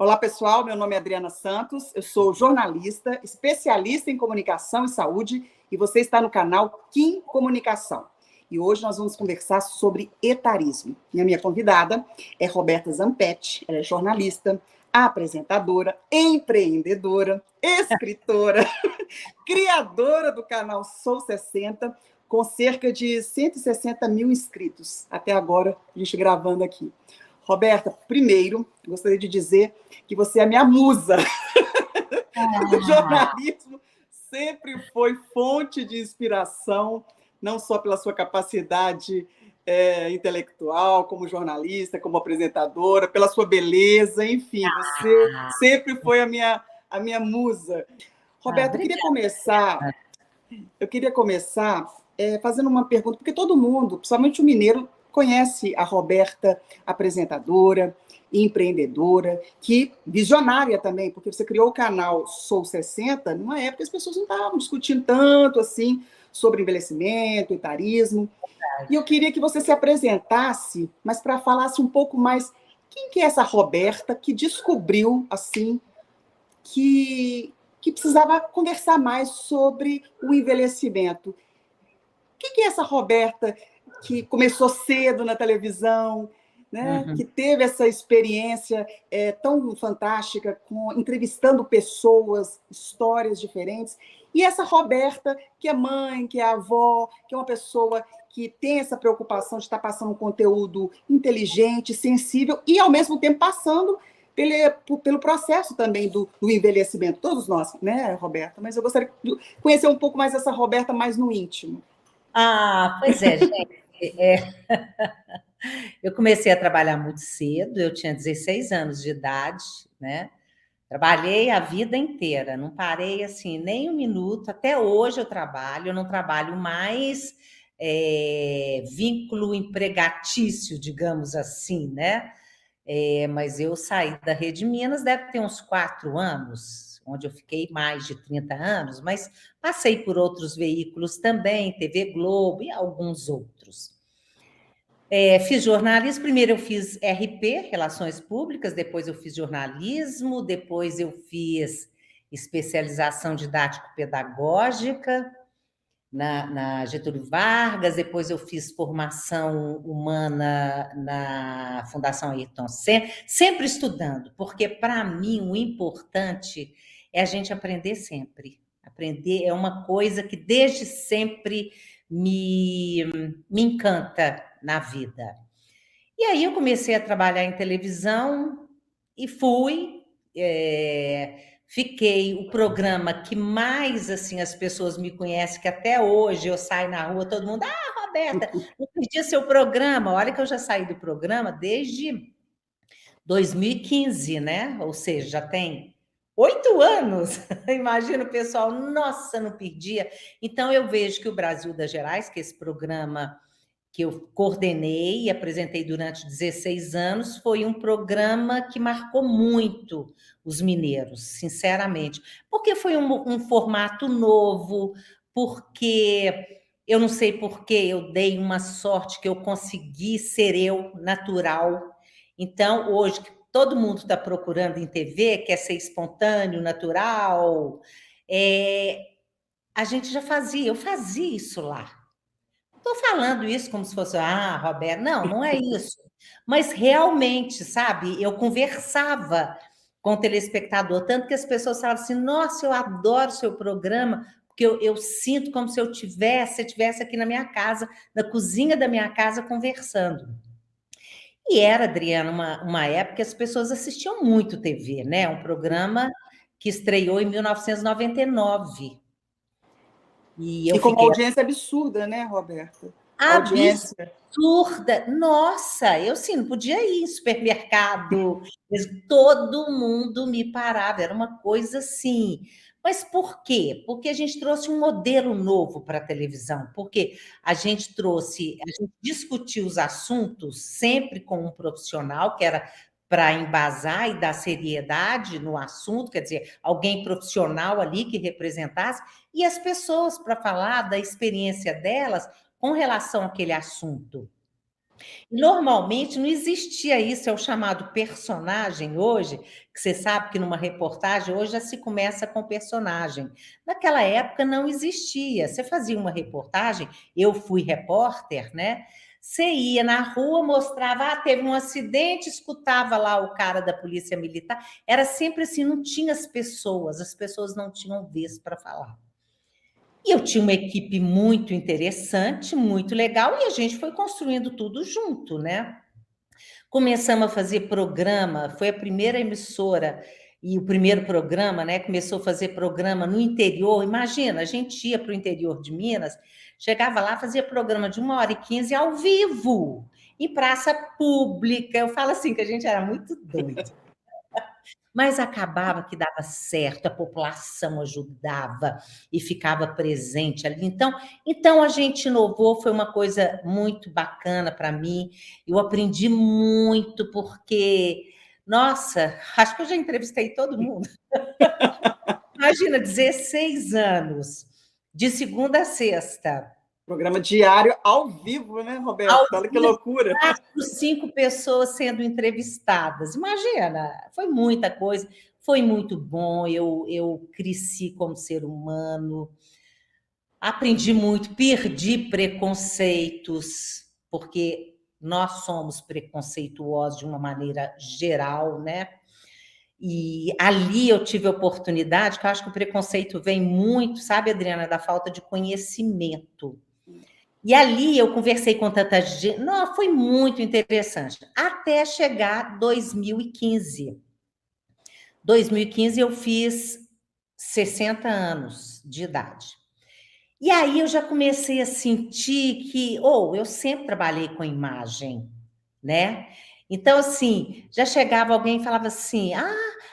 Olá, pessoal. Meu nome é Adriana Santos. Eu sou jornalista, especialista em comunicação e saúde, e você está no canal Kim Comunicação. E hoje nós vamos conversar sobre etarismo. E a minha convidada é Roberta Zampetti. Ela é jornalista, apresentadora, empreendedora, escritora, criadora do canal Sou 60, com cerca de 160 mil inscritos. Até agora, a gente gravando aqui. Roberta, primeiro, gostaria de dizer que você é a minha musa. O jornalismo sempre foi fonte de inspiração, não só pela sua capacidade intelectual, como jornalista, como apresentadora, pela sua beleza, enfim, você sempre foi a minha musa. Roberta, eu queria começar fazendo uma pergunta, porque todo mundo, principalmente o mineiro, conhece a Roberta, apresentadora, empreendedora, que visionária também, porque você criou o canal Sou 60 numa época que as pessoas não estavam discutindo tanto assim sobre envelhecimento, etarismo. E eu queria que você se apresentasse, mas para falasse um pouco mais quem que é essa Roberta que descobriu assim que precisava conversar mais sobre o envelhecimento. Quem é essa Roberta que começou cedo na televisão, né? Que teve essa experiência tão fantástica, entrevistando pessoas, histórias diferentes, e essa Roberta que é mãe, que é avó, que é uma pessoa que tem essa preocupação de estar passando um conteúdo inteligente, sensível, e, ao mesmo tempo, passando pelo processo também do envelhecimento. Todos nós, né, Roberta? Mas eu gostaria de conhecer um pouco mais essa Roberta mais no íntimo. Pois é, gente. Eu comecei a trabalhar muito cedo, eu tinha 16 anos de idade, né? Trabalhei a vida inteira, não parei assim nem um minuto. Até hoje eu não trabalho mais vínculo empregatício, digamos assim, né? Mas eu saí da Rede Minas, deve ter uns 4 anos, onde eu fiquei mais de 30 anos, mas passei por outros veículos também, TV Globo e alguns outros. Fiz jornalismo, primeiro eu fiz RP, Relações Públicas, depois eu fiz jornalismo, depois eu fiz especialização didático-pedagógica na Getúlio Vargas, depois eu fiz formação humana na Fundação Ayrton Senna, sempre estudando, porque para mim o importante é a gente aprender sempre. Aprender é uma coisa que desde sempre me encanta na vida. E aí eu comecei a trabalhar em televisão e fiquei o programa que mais assim as pessoas me conhecem, que até hoje eu saio na rua, todo mundo, Roberta, não perdi seu programa. Olha que eu já saí do programa desde 2015, né? Ou seja, já tem 8 anos. Imagina o pessoal, nossa, não perdia. Então eu vejo que o Brasil das Gerais, que é esse programa que eu coordenei e apresentei durante 16 anos, foi um programa que marcou muito os mineiros, sinceramente, porque foi um formato novo, porque eu não sei por que eu dei uma sorte que eu consegui ser eu, natural. Então, hoje, que todo mundo está procurando em TV, quer ser espontâneo, natural, a gente já fazia, eu fazia isso lá. Estou falando isso como se fosse, Roberto, não é isso. Mas realmente, sabe, eu conversava com o telespectador, tanto que as pessoas falavam assim, nossa, eu adoro o seu programa, porque eu sinto como se eu estivesse aqui na minha casa, na cozinha da minha casa, conversando. E era, Adriana, uma época que as pessoas assistiam muito TV, né? Um programa que estreou em 1999. E com uma audiência absurda, né, Roberta? Absurda. Nossa, eu sim, não podia ir em supermercado, todo mundo me parava, era uma coisa assim. Mas por quê? Porque a gente trouxe um modelo novo para a televisão, porque a gente discutiu os assuntos sempre com um profissional, que era para embasar e dar seriedade no assunto, quer dizer, alguém profissional ali que representasse, e as pessoas para falar da experiência delas com relação àquele assunto. Normalmente não existia isso, é o chamado personagem hoje, que você sabe que numa reportagem hoje já se começa com personagem. Naquela época não existia. Você fazia uma reportagem, eu fui repórter, né? Você ia na rua, mostrava, teve um acidente, escutava lá o cara da polícia militar. Era sempre assim, não tinha as pessoas não tinham vez para falar. E eu tinha uma equipe muito interessante, muito legal, e a gente foi construindo tudo junto, né? Começamos a fazer programa, foi a primeira emissora e o primeiro programa, né? Começou a fazer programa no interior. Imagina, a gente ia para o interior de Minas, chegava lá, fazia programa de 1h15 ao vivo, em praça pública. Eu falo assim que a gente era muito doido. Mas acabava que dava certo, a população ajudava e ficava presente ali. Então a gente inovou, foi uma coisa muito bacana para mim. Eu aprendi muito, porque, nossa, acho que eu já entrevistei todo mundo. Imagina, 16 anos, de segunda a sexta. Programa diário ao vivo, né, Ao Roberto? Olha que vivo, loucura. 4, 5 pessoas sendo entrevistadas. Imagina, foi muita coisa, foi muito bom. Eu cresci como ser humano, aprendi muito, perdi preconceitos, porque nós somos preconceituosos de uma maneira geral, né? E ali eu tive a oportunidade, que eu acho que o preconceito vem muito, sabe, Adriana, da falta de conhecimento. E ali eu conversei com tanta gente. Não, foi muito interessante. Até chegar 2015. 2015 eu fiz 60 anos de idade. E aí eu já comecei a sentir que, eu sempre trabalhei com imagem, né? Então, assim, já chegava alguém e falava assim: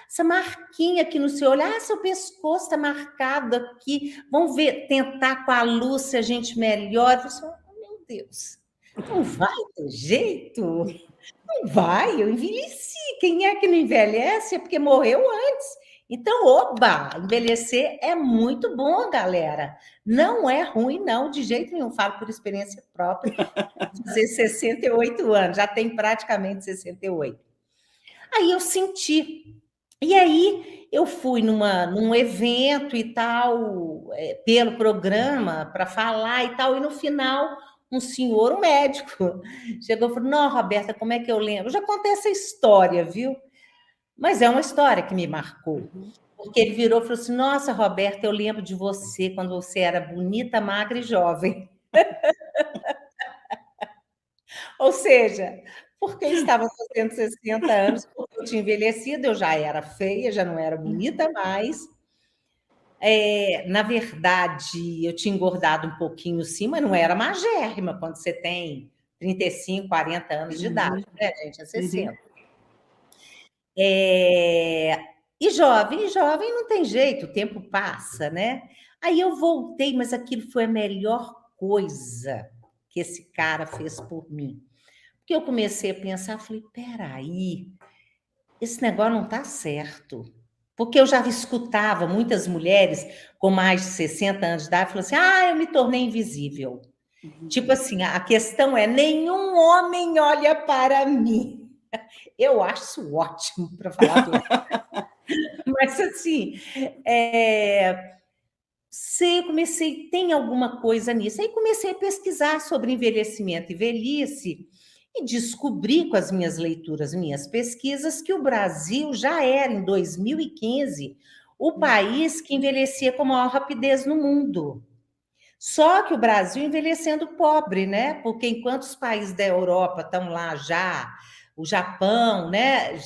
essa marquinha aqui no seu olho, seu pescoço está marcado aqui, vamos ver, tentar com a luz se a gente melhora. Eu falei assim, meu Deus, não vai ter jeito? Não vai, eu envelheci. Quem é que não envelhece é porque morreu antes. Então, oba, envelhecer é muito bom, galera. Não é ruim, não, de jeito nenhum. Falo por experiência própria, fazer 68 anos, já tem praticamente 68. Aí eu senti. E aí eu fui num evento e tal, pelo programa, para falar e tal, e no final, um senhor, um médico, chegou e falou: Não, Roberta, como é que eu lembro? Eu já contei essa história, viu? Mas é uma história que me marcou. Porque ele virou e falou assim: Nossa, Roberta, eu lembro de você quando você era bonita, magra e jovem. Ou seja, porque eu estava fazendo 60 anos, porque eu tinha envelhecido, eu já era feia, já não era bonita mais. Na verdade, eu tinha engordado um pouquinho sim, mas não era magérrima quando você tem 35, 40 anos de idade, né, gente? É 60. E jovem não tem jeito, o tempo passa, né? Aí eu voltei, mas aquilo foi a melhor coisa que esse cara fez por mim. Porque eu comecei a pensar, falei, peraí, esse negócio não está certo. Porque eu já escutava muitas mulheres com mais de 60 anos de idade falando assim, eu me tornei invisível. Tipo assim, a questão é, nenhum homem olha para mim. Eu acho ótimo, para falar a verdade. Mas assim, tem alguma coisa nisso. Aí comecei a pesquisar sobre envelhecimento e velhice, e descobri com as minhas leituras, minhas pesquisas, que o Brasil já era, em 2015, o país que envelhecia com maior rapidez no mundo. Só que o Brasil envelhecendo pobre, né? Porque enquanto os países da Europa estão lá já, o Japão, né?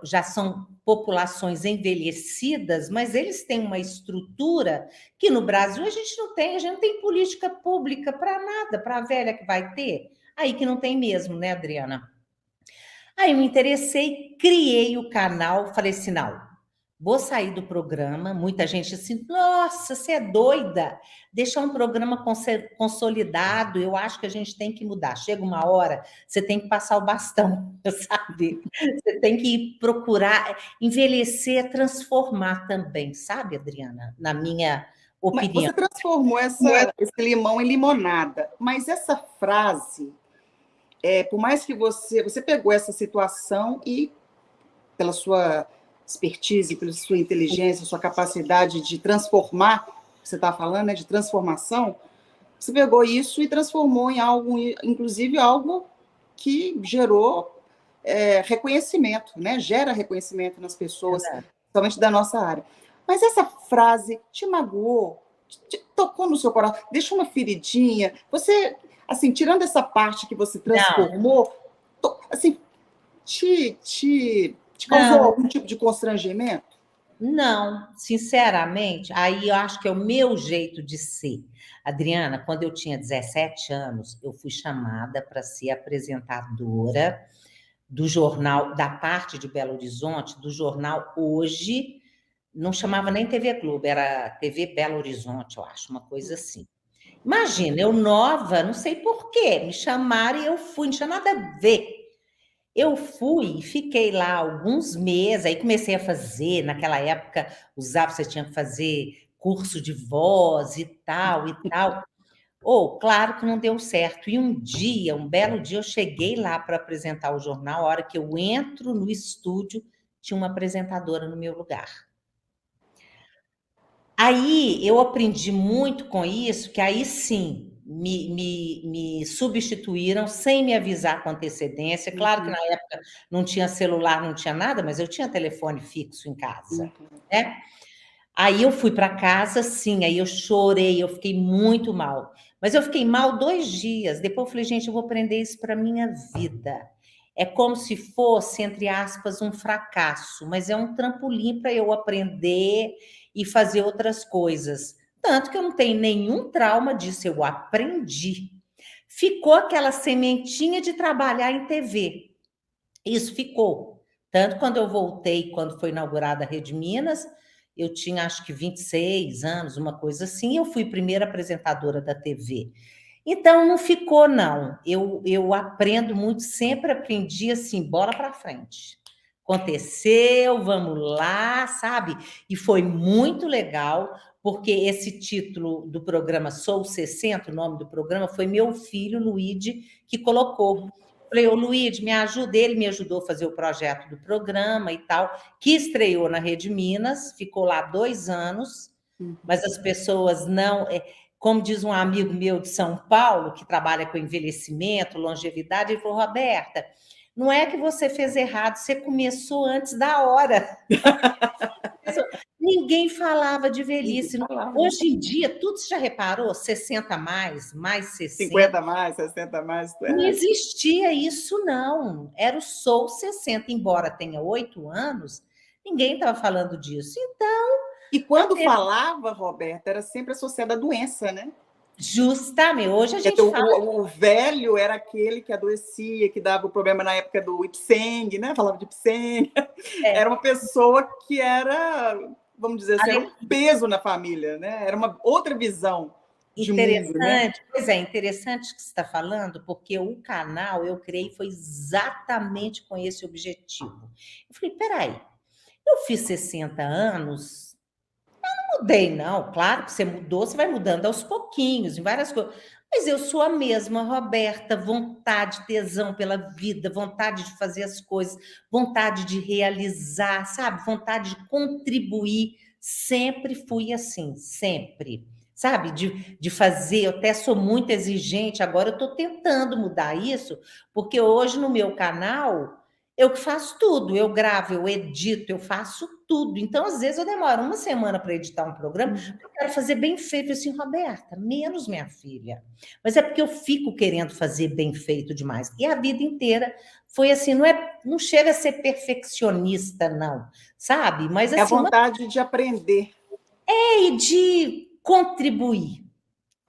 Já são populações envelhecidas, mas eles têm uma estrutura que no Brasil a gente não tem política pública para nada, para a velha que vai ter. Aí que não tem mesmo, né, Adriana? Aí eu me interessei, criei o canal, falei assim, não, vou sair do programa, muita gente assim, nossa, você é doida, deixar um programa consolidado, eu acho que a gente tem que mudar. Chega uma hora, você tem que passar o bastão, sabe? Você tem que procurar envelhecer, transformar também, sabe, Adriana? Na minha Mas opinião. você transformou esse limão em limonada, mas essa frase, por mais que você pegou essa situação e, pela sua expertise, pela sua inteligência, sua capacidade de transformar, você está falando, né, de transformação, você pegou isso e transformou em algo, inclusive algo que gerou reconhecimento, né? Gera reconhecimento nas pessoas, principalmente da nossa área. Mas essa frase te magoou? Tocou no seu coração? Deixou uma feridinha? Você, assim, tirando essa parte que você transformou, assim, te causou algum tipo de constrangimento? Não, sinceramente, aí eu acho que é o meu jeito de ser. Adriana, quando eu tinha 17 anos, eu fui chamada para ser apresentadora do jornal, da parte de Belo Horizonte, do jornal Hoje, não chamava nem TV Globo, era TV Belo Horizonte, eu acho, uma coisa assim. Imagina, eu nova, não sei por quê, me chamaram e eu fui, não tinha nada a ver. Eu fui e fiquei lá alguns meses, aí comecei a fazer, naquela época usava, você tinha que fazer curso de voz e tal e tal. Ou, claro que não deu certo. E um dia, um belo dia, eu cheguei lá para apresentar o jornal, a hora que eu entro no estúdio, tinha uma apresentadora no meu lugar. Aí eu aprendi muito com isso, que aí sim me substituíram sem me avisar com antecedência. Claro que na época não tinha celular, não tinha nada, mas eu tinha telefone fixo em casa, né? Aí eu fui para casa, sim, aí eu chorei, eu fiquei muito mal. Mas eu fiquei mal 2 dias. Depois eu falei, gente, eu vou aprender isso para minha vida. É como se fosse, entre aspas, um fracasso, mas é um trampolim para eu aprender e fazer outras coisas. Tanto que eu não tenho nenhum trauma disso, eu aprendi. Ficou aquela sementinha de trabalhar em TV. Isso ficou. Tanto quando eu voltei, quando foi inaugurada a Rede Minas, eu tinha acho que 26 anos, uma coisa assim, eu fui primeira apresentadora da TV. Então, não ficou, não. Eu aprendo muito, sempre aprendi assim, bola para frente. Aconteceu, vamos lá, sabe? E foi muito legal, porque esse título do programa Sou 60, o nome do programa, foi meu filho, Luíde, que colocou. Falei, ô Luíde, me ajuda. Ele me ajudou a fazer o projeto do programa e tal, que estreou na Rede Minas, ficou lá 2 anos, mas as pessoas não. Como diz um amigo meu de São Paulo, que trabalha com envelhecimento, longevidade, ele falou, Roberta, não é que você fez errado, você começou antes da hora. Ninguém falava de velhice. Hoje em dia, tudo você já reparou? 60 mais 60. 50 mais, 60 mais. Não existia isso, não. Era o Sou 60, embora tenha 8 anos, ninguém estava falando disso. Então. E quando falava, Roberta, era sempre associada à doença, né? Justamente, hoje a gente fala. O velho era aquele que adoecia, que dava o problema na época do Ipseng, né? Falava de Ipseng. Era uma pessoa que era, vamos dizer assim, era um peso na família, né? Era uma outra visão de mundo, né? Pois é, interessante o que você está falando, porque o canal eu criei foi exatamente com esse objetivo. Eu falei, peraí, eu fiz 60 anos, não mudei, não. Claro que você mudou, você vai mudando aos pouquinhos, em várias coisas. Mas eu sou a mesma, Roberta, vontade, tesão pela vida, vontade de fazer as coisas, vontade de realizar, sabe? Vontade de contribuir. Sempre fui assim, sempre. Sabe? De fazer, eu até sou muito exigente, agora eu estou tentando mudar isso, porque hoje no meu canal eu que faço tudo, eu gravo, eu edito, eu faço tudo. Então, às vezes, eu demoro uma semana para editar um programa, eu quero fazer bem feito. Assim, Roberta, menos minha filha. Mas é porque eu fico querendo fazer bem feito demais. E a vida inteira foi assim, não chega a ser perfeccionista, não, sabe? Mas assim, é a vontade de aprender. E de contribuir.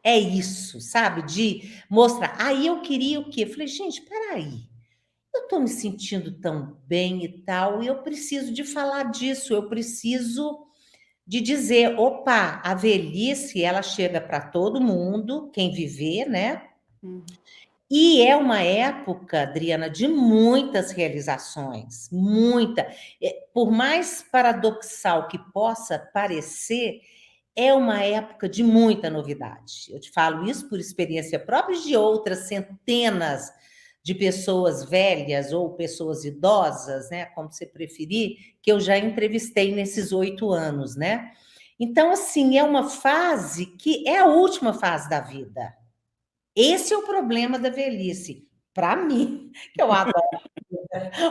É isso, sabe? De mostrar. Aí eu queria o quê? Eu falei, gente, peraí. Eu estou me sentindo tão bem e tal, e eu preciso de falar disso, eu preciso de dizer, opa, a velhice, ela chega para todo mundo, quem viver, né? E é uma época, Adriana, de muitas realizações, muita. Por mais paradoxal que possa parecer, é uma época de muita novidade. Eu te falo isso por experiência própria e de outras centenas de pessoas velhas ou pessoas idosas, né, como você preferir, que eu já entrevistei nesses 8 anos, né? Então, assim, é uma fase que é a última fase da vida. Esse é o problema da velhice, para mim, que eu adoro.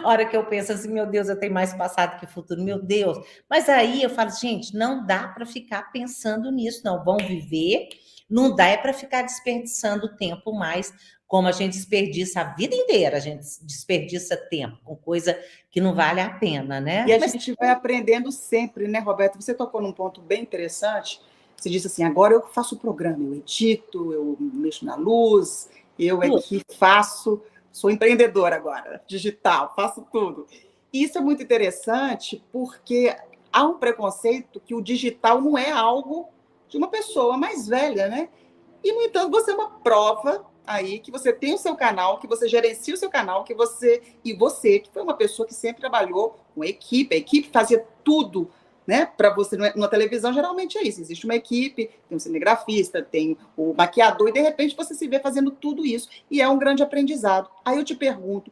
A hora que eu penso assim, meu Deus, eu tenho mais passado que futuro, meu Deus. Mas aí eu falo, gente, não dá para ficar pensando nisso, não. Vão viver, não dá é para ficar desperdiçando tempo mais, como a gente desperdiça a vida inteira, a gente desperdiça tempo com coisa que não vale a pena, E né? a Mas gente vai aprendendo sempre, né, Roberto? Você tocou num ponto bem interessante. Você disse assim: agora eu faço o programa, eu edito, eu mexo na luz, eu é tudo. que faço, sou empreendedora agora, digital, faço tudo. E isso é muito interessante porque há um preconceito que o digital não é algo de uma pessoa mais velha, né? E, no entanto, você é uma prova aí que você tem o seu canal, que você gerencia o seu canal, que você, que foi uma pessoa que sempre trabalhou com equipe, a equipe fazia tudo, né? Para você, na televisão, geralmente é isso: existe uma equipe, tem um cinegrafista, tem o maquiador, e de repente você se vê fazendo tudo isso, e é um grande aprendizado. Aí eu te pergunto,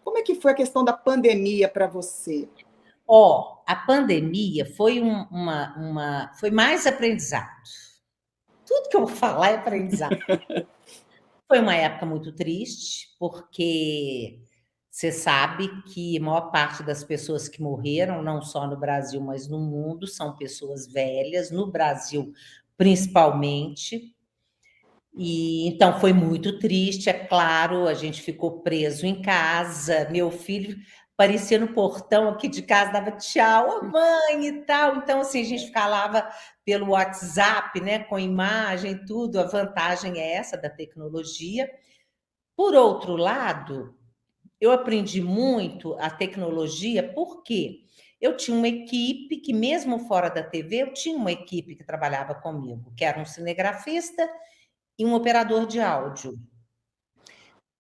como é que foi a questão da pandemia para você? A pandemia foi foi mais aprendizado. Tudo que eu vou falar é aprendizado. Foi uma época muito triste, porque você sabe que a maior parte das pessoas que morreram, não só no Brasil, mas no mundo, são pessoas velhas, no Brasil principalmente. E então foi muito triste, é claro, a gente ficou preso em casa. Meu filho aparecia no portão aqui de casa, dava tchau, mãe e tal. Então, assim, a gente falava pelo WhatsApp, né, com imagem, tudo. A vantagem é essa da tecnologia. Por outro lado, eu aprendi muito a tecnologia porque eu tinha uma equipe que, mesmo fora da TV, eu tinha uma equipe que trabalhava comigo, que era um cinegrafista e um operador de áudio.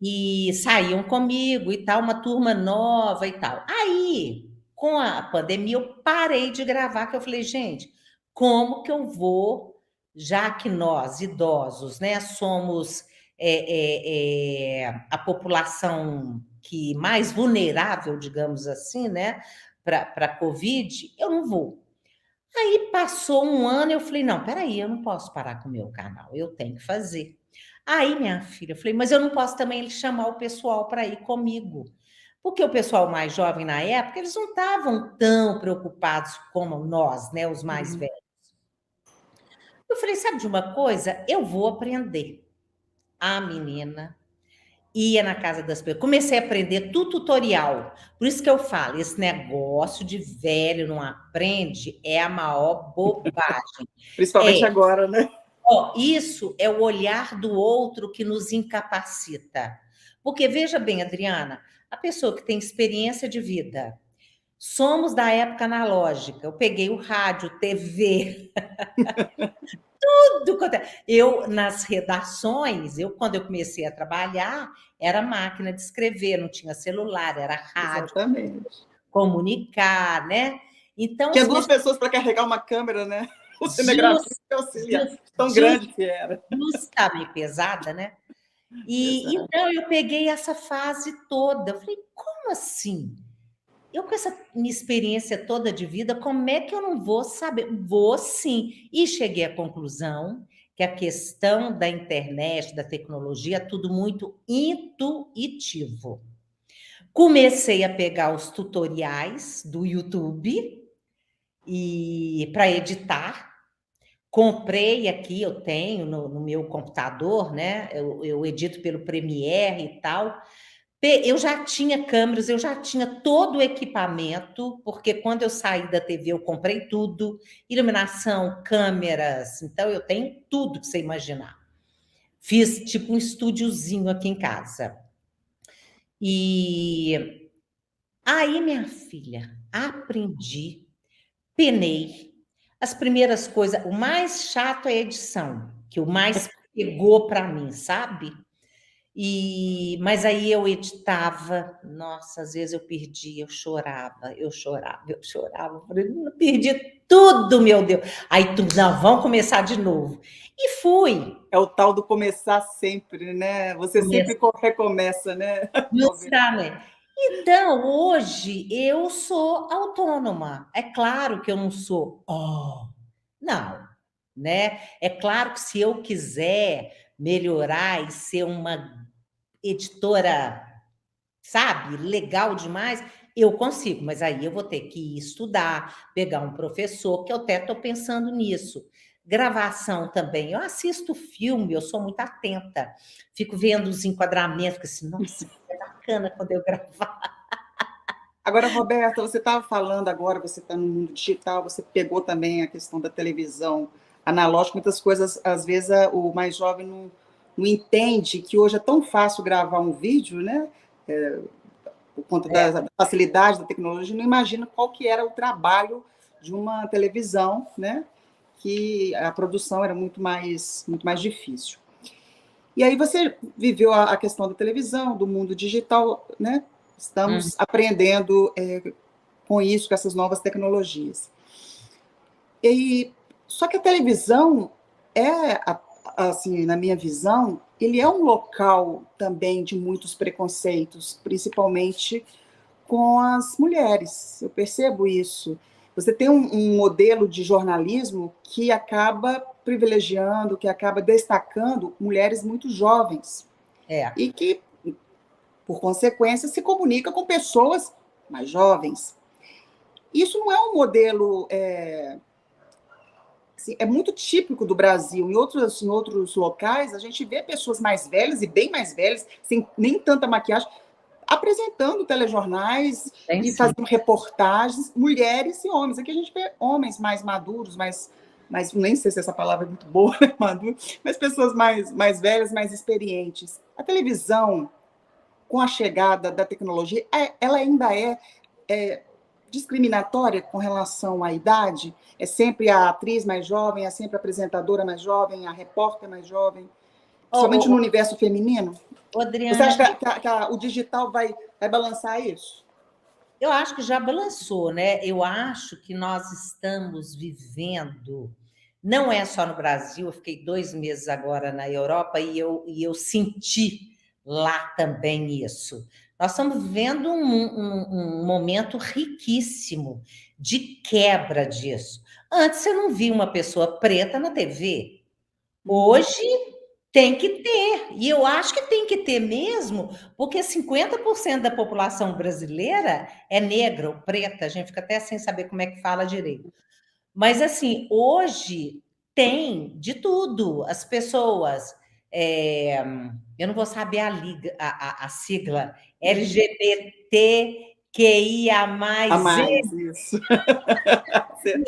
E saíam comigo e tal, uma turma nova e tal. Aí, com a pandemia, eu parei de gravar, que eu falei, gente, como que eu vou, já que nós, idosos, né, somos a população que mais vulnerável, digamos assim, né, para a Covid, eu não vou. Aí passou um ano, eu falei, não, peraí, eu não posso parar com o meu canal, eu tenho que fazer. Aí, minha filha, eu falei, mas eu não posso também chamar o pessoal para ir comigo. Porque o pessoal mais jovem na época, eles não estavam tão preocupados como nós, né, os mais Uhum. velhos. Eu falei, sabe de uma coisa? Eu vou aprender. A menina ia na casa das pessoas. Comecei a aprender tudo tutorial. Por isso que eu falo, esse negócio de velho não aprende é a maior bobagem. Principalmente É, agora, né? isso é o olhar do outro que nos incapacita. Porque veja bem, Adriana, a pessoa que tem experiência de vida, somos da época analógica. Eu peguei o rádio, TV, tudo quanto eu nas redações, quando eu comecei a trabalhar, era máquina de escrever, não tinha celular, era rádio, Exatamente. comunicar, né? Então, Tinha assim, duas pessoas para carregar uma câmera, né? O cinegrafista just, e o auxiliar. Tão just, grande que era. justamente pesada, né? E Exato. então eu peguei essa fase toda. Eu falei, como assim? Eu com essa minha experiência toda de vida, como é que eu não vou saber? Vou sim. E cheguei à conclusão que a questão da internet, da tecnologia, é tudo muito intuitivo. Comecei a pegar os tutoriais do YouTube e para editar. Comprei aqui, eu tenho no meu computador, né? Eu edito pelo Premiere e tal. Eu já tinha câmeras, eu já tinha todo o equipamento, porque quando eu saí da TV eu comprei tudo, iluminação, câmeras, então eu tenho tudo que você imaginar. Fiz tipo um estúdiozinho aqui em casa. E aí, minha filha, aprendi, penei. As primeiras coisas, o mais chato é a edição, que o mais pegou para mim, sabe? Mas aí eu editava, nossa, às vezes eu perdia, eu chorava. Eu falei, não perdi tudo, meu Deus. Aí tu, não, vamos começar de novo. E fui. É o tal do começar sempre, né? Você sempre recomeça, né? Começar, né? Então, hoje eu sou autônoma. É claro que eu não sou, não, né? É claro que se eu quiser melhorar e ser uma editora, sabe, legal demais, eu consigo, mas aí eu vou ter que ir estudar, pegar um professor, que eu até estou pensando nisso. Gravação também. Eu assisto filme, eu sou muito atenta. Fico vendo os enquadramentos, fico assim, nossa, que bacana quando eu gravar. Agora, Roberta, você estava falando agora, você está no mundo digital, você pegou também a questão da televisão analógica, muitas coisas, às vezes, o mais jovem não entende que hoje é tão fácil gravar um vídeo, né? Por conta da facilidade da tecnologia, não imagina qual que era o trabalho de uma televisão, né? Que a produção era muito mais difícil. E aí você viveu a questão da televisão, do mundo digital, né? Estamos aprendendo com isso, com essas novas tecnologias. Só que a televisão assim, na minha visão, ele é um local também de muitos preconceitos, principalmente com as mulheres. Eu percebo isso. Você tem um modelo de jornalismo que acaba privilegiando, que acaba destacando mulheres muito jovens. E que, por consequência, se comunica com pessoas mais jovens. Isso não é um modelo... assim, é muito típico do Brasil. Em outros locais, a gente vê pessoas mais velhas e bem mais velhas, sem nem tanta maquiagem, apresentando telejornais e fazendo reportagens, mulheres e homens. Aqui a gente vê homens mais maduros, nem sei se essa palavra é muito boa, né, maduro, mas pessoas mais velhas, mais experientes. A televisão, com a chegada da tecnologia, ela ainda é discriminatória com relação à idade? É sempre a atriz mais jovem, é sempre a apresentadora mais jovem, a repórter mais jovem, somente no universo feminino? Adriana, você acha que o digital vai balançar isso? Eu acho que já balançou, né? Eu acho que nós estamos vivendo, não é só no Brasil, eu fiquei 2 meses agora na Europa e eu senti lá também isso. Nós estamos vivendo um momento riquíssimo de quebra disso. Antes você não via uma pessoa preta na TV. Hoje tem que ter, e eu acho que tem que ter mesmo, porque 50% da população brasileira é negra ou preta, a gente fica até sem saber como é que fala direito. Mas, assim, hoje tem de tudo. As pessoas, eu não vou saber a sigla, LGBTQIA+, A mais, isso.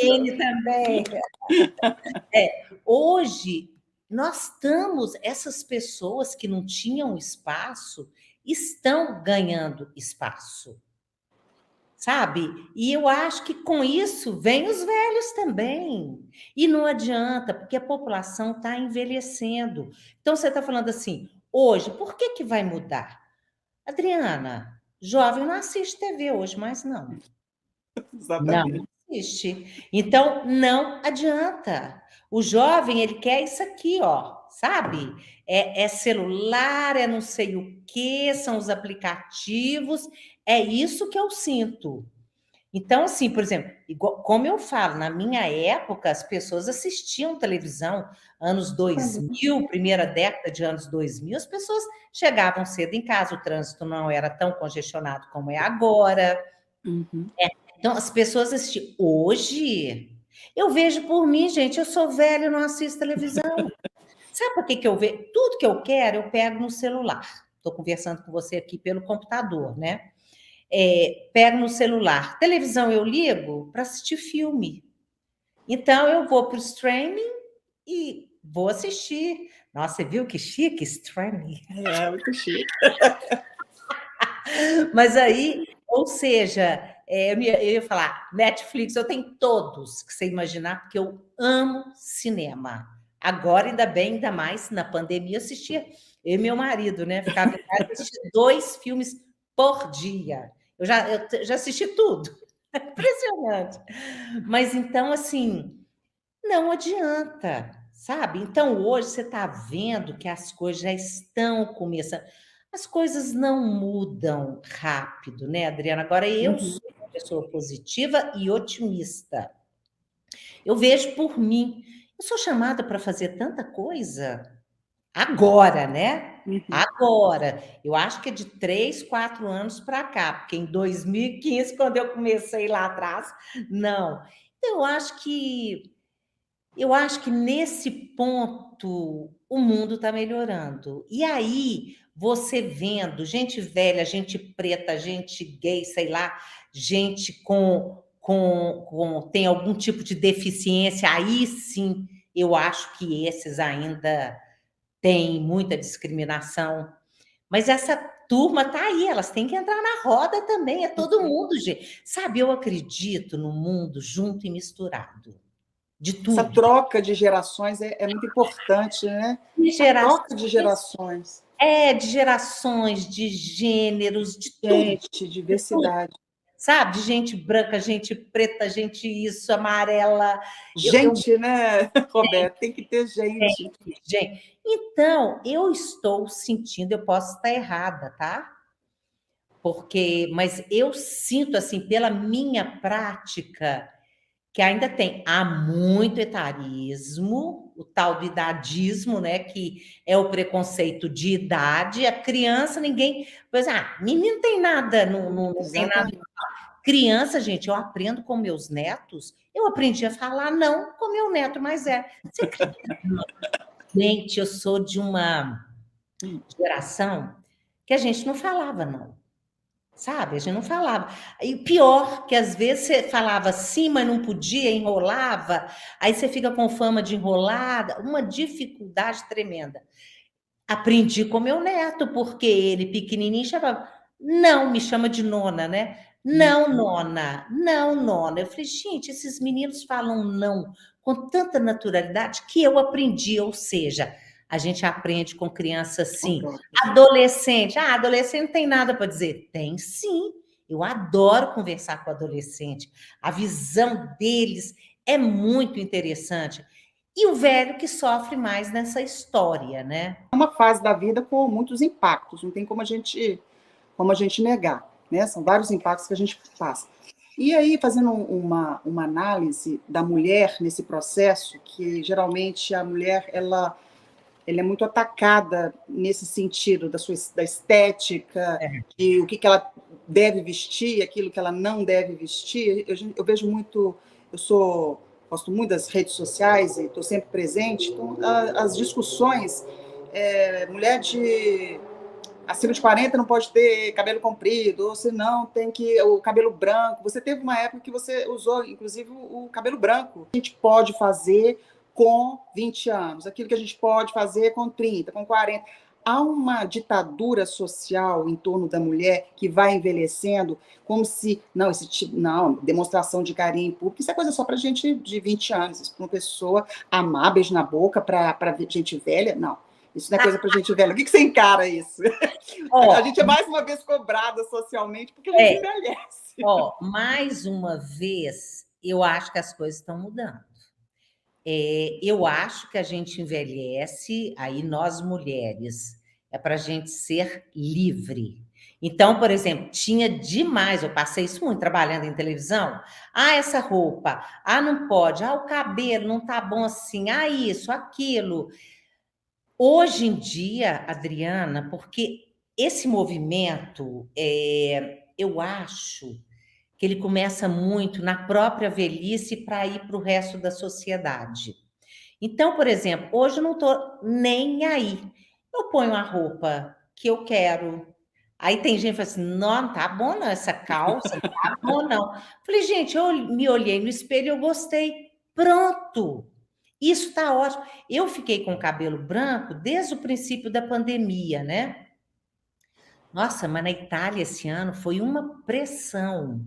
N também. Hoje, nós estamos, essas pessoas que não tinham espaço, estão ganhando espaço, sabe? E eu acho que com isso vem os velhos também. E não adianta, porque a população está envelhecendo. Então, você está falando assim, hoje, por que vai mudar? Adriana, jovem não assiste TV hoje, mas não. Exatamente. Não existe. Então, não adianta. O jovem, ele quer isso aqui, ó, sabe? É celular, é não sei o quê, são os aplicativos, é isso que eu sinto. Então, assim, por exemplo, como eu falo, na minha época, as pessoas assistiam televisão, anos 2000, primeira década de anos 2000, as pessoas chegavam cedo em casa, o trânsito não era tão congestionado como é agora. Então, as pessoas assistiam. Hoje, eu vejo por mim, gente, eu sou velha, eu não assisto televisão. Sabe por que eu vejo? Tudo que eu quero, eu pego no celular. Estou conversando com você aqui pelo computador, né? Pego no celular. Televisão eu ligo para assistir filme. Então, eu vou para o streaming e vou assistir. Nossa, você viu que chique streaming? Muito chique. Mas aí, ou seja, eu ia falar, Netflix, eu tenho todos que você imaginar, porque eu amo cinema. Agora, ainda bem, ainda mais na pandemia, eu assistia, eu e meu marido, né? Ficava em casa assistindo 2 filmes por dia. Eu já assisti tudo. Impressionante. Mas então, assim, não adianta, sabe? Então, hoje você está vendo que as coisas já estão começando. As coisas não mudam rápido, né, Adriana? Agora, eu Uhum. sou uma pessoa positiva e otimista. Eu vejo por mim. Eu sou chamada para fazer tanta coisa agora, né? Uhum. Agora. Eu acho que é de 3, 4 anos para cá, porque em 2015, quando eu comecei lá atrás, não. Então, eu acho que nesse ponto o mundo está melhorando. E aí, você vendo gente velha, gente preta, gente gay, sei lá, gente tem algum tipo de deficiência, aí sim eu acho que esses ainda têm muita discriminação. Mas essa turma está aí, elas têm que entrar na roda também, é todo Uhum. mundo, gente. Sabe, eu acredito no mundo junto e misturado, de Essa tudo. troca de gerações é muito importante, né? De A troca de gerações, gerações. de gerações, de gêneros, Gente, de tudo, diversidade. sabe? De gente branca, gente preta, gente isso, amarela. Eu Gente, né, Roberto? Tem que ter gente. gente. Então, eu estou sentindo, eu posso estar errada, tá? Mas eu sinto assim, pela minha prática, que ainda há muito etarismo, o tal do idadismo, né, que é o preconceito de idade. A criança, ninguém. Pois, menino tem nada, não tem nada. Exatamente. Criança, gente, eu aprendo com meus netos, eu aprendi a falar não com meu neto, mas é. Você acredita? Gente, eu sou de uma geração que a gente não falava não. Sabe? A gente não falava. E pior, que às vezes você falava sim, mas não podia, enrolava, aí você fica com fama de enrolada, uma dificuldade tremenda. Aprendi com meu neto, porque ele, pequenininho, chamava, não, me chama de nona, né? Não, nona, não, nona. Eu falei, gente, esses meninos falam não com tanta naturalidade que eu aprendi, ou seja, a gente aprende com criança assim. Concordo. Adolescente, adolescente não tem nada para dizer. Tem sim. Eu adoro conversar com adolescente. A visão deles é muito interessante. E o velho que sofre mais nessa história, né? É uma fase da vida com muitos impactos, não tem como a gente negar, né? São vários impactos que a gente passa. E aí, fazendo uma análise da mulher nesse processo, que geralmente a mulher ela é muito atacada nesse sentido da estética, É. de o que ela deve vestir, aquilo que ela não deve vestir. Eu vejo muito, gosto muito das redes sociais e estou sempre presente, então, as discussões, mulher acima de 40 não pode ter cabelo comprido, ou senão tem que o cabelo branco. Você teve uma época que você usou, inclusive, o cabelo branco. A gente pode fazer com 20 anos, aquilo que a gente pode fazer com 30, com 40. Há uma ditadura social em torno da mulher que vai envelhecendo, como se, não, demonstração de carinho em público, isso é coisa só para gente de 20 anos, isso para uma pessoa amar, beijo na boca, para gente velha, não. Isso não é coisa para gente velha. O que você encara isso? A gente é mais uma vez cobrada socialmente porque a gente envelhece. Mais uma vez, eu acho que as coisas estão mudando. Eu acho que a gente envelhece, aí nós mulheres, é para a gente ser livre. Então, por exemplo, tinha demais, eu passei isso muito trabalhando em televisão. Essa roupa, não pode, o cabelo não tá bom assim, isso, aquilo. Hoje em dia, Adriana, porque esse movimento, eu acho que ele começa muito na própria velhice para ir para o resto da sociedade. Então, por exemplo, hoje eu não estou nem aí. Eu ponho a roupa que eu quero. Aí tem gente que fala assim: não, tá bom não, essa calça, não tá bom não. Falei, gente, eu me olhei no espelho e eu gostei. Pronto. Isso está ótimo. Eu fiquei com o cabelo branco desde o princípio da pandemia, né? Nossa, mas na Itália esse ano foi uma pressão.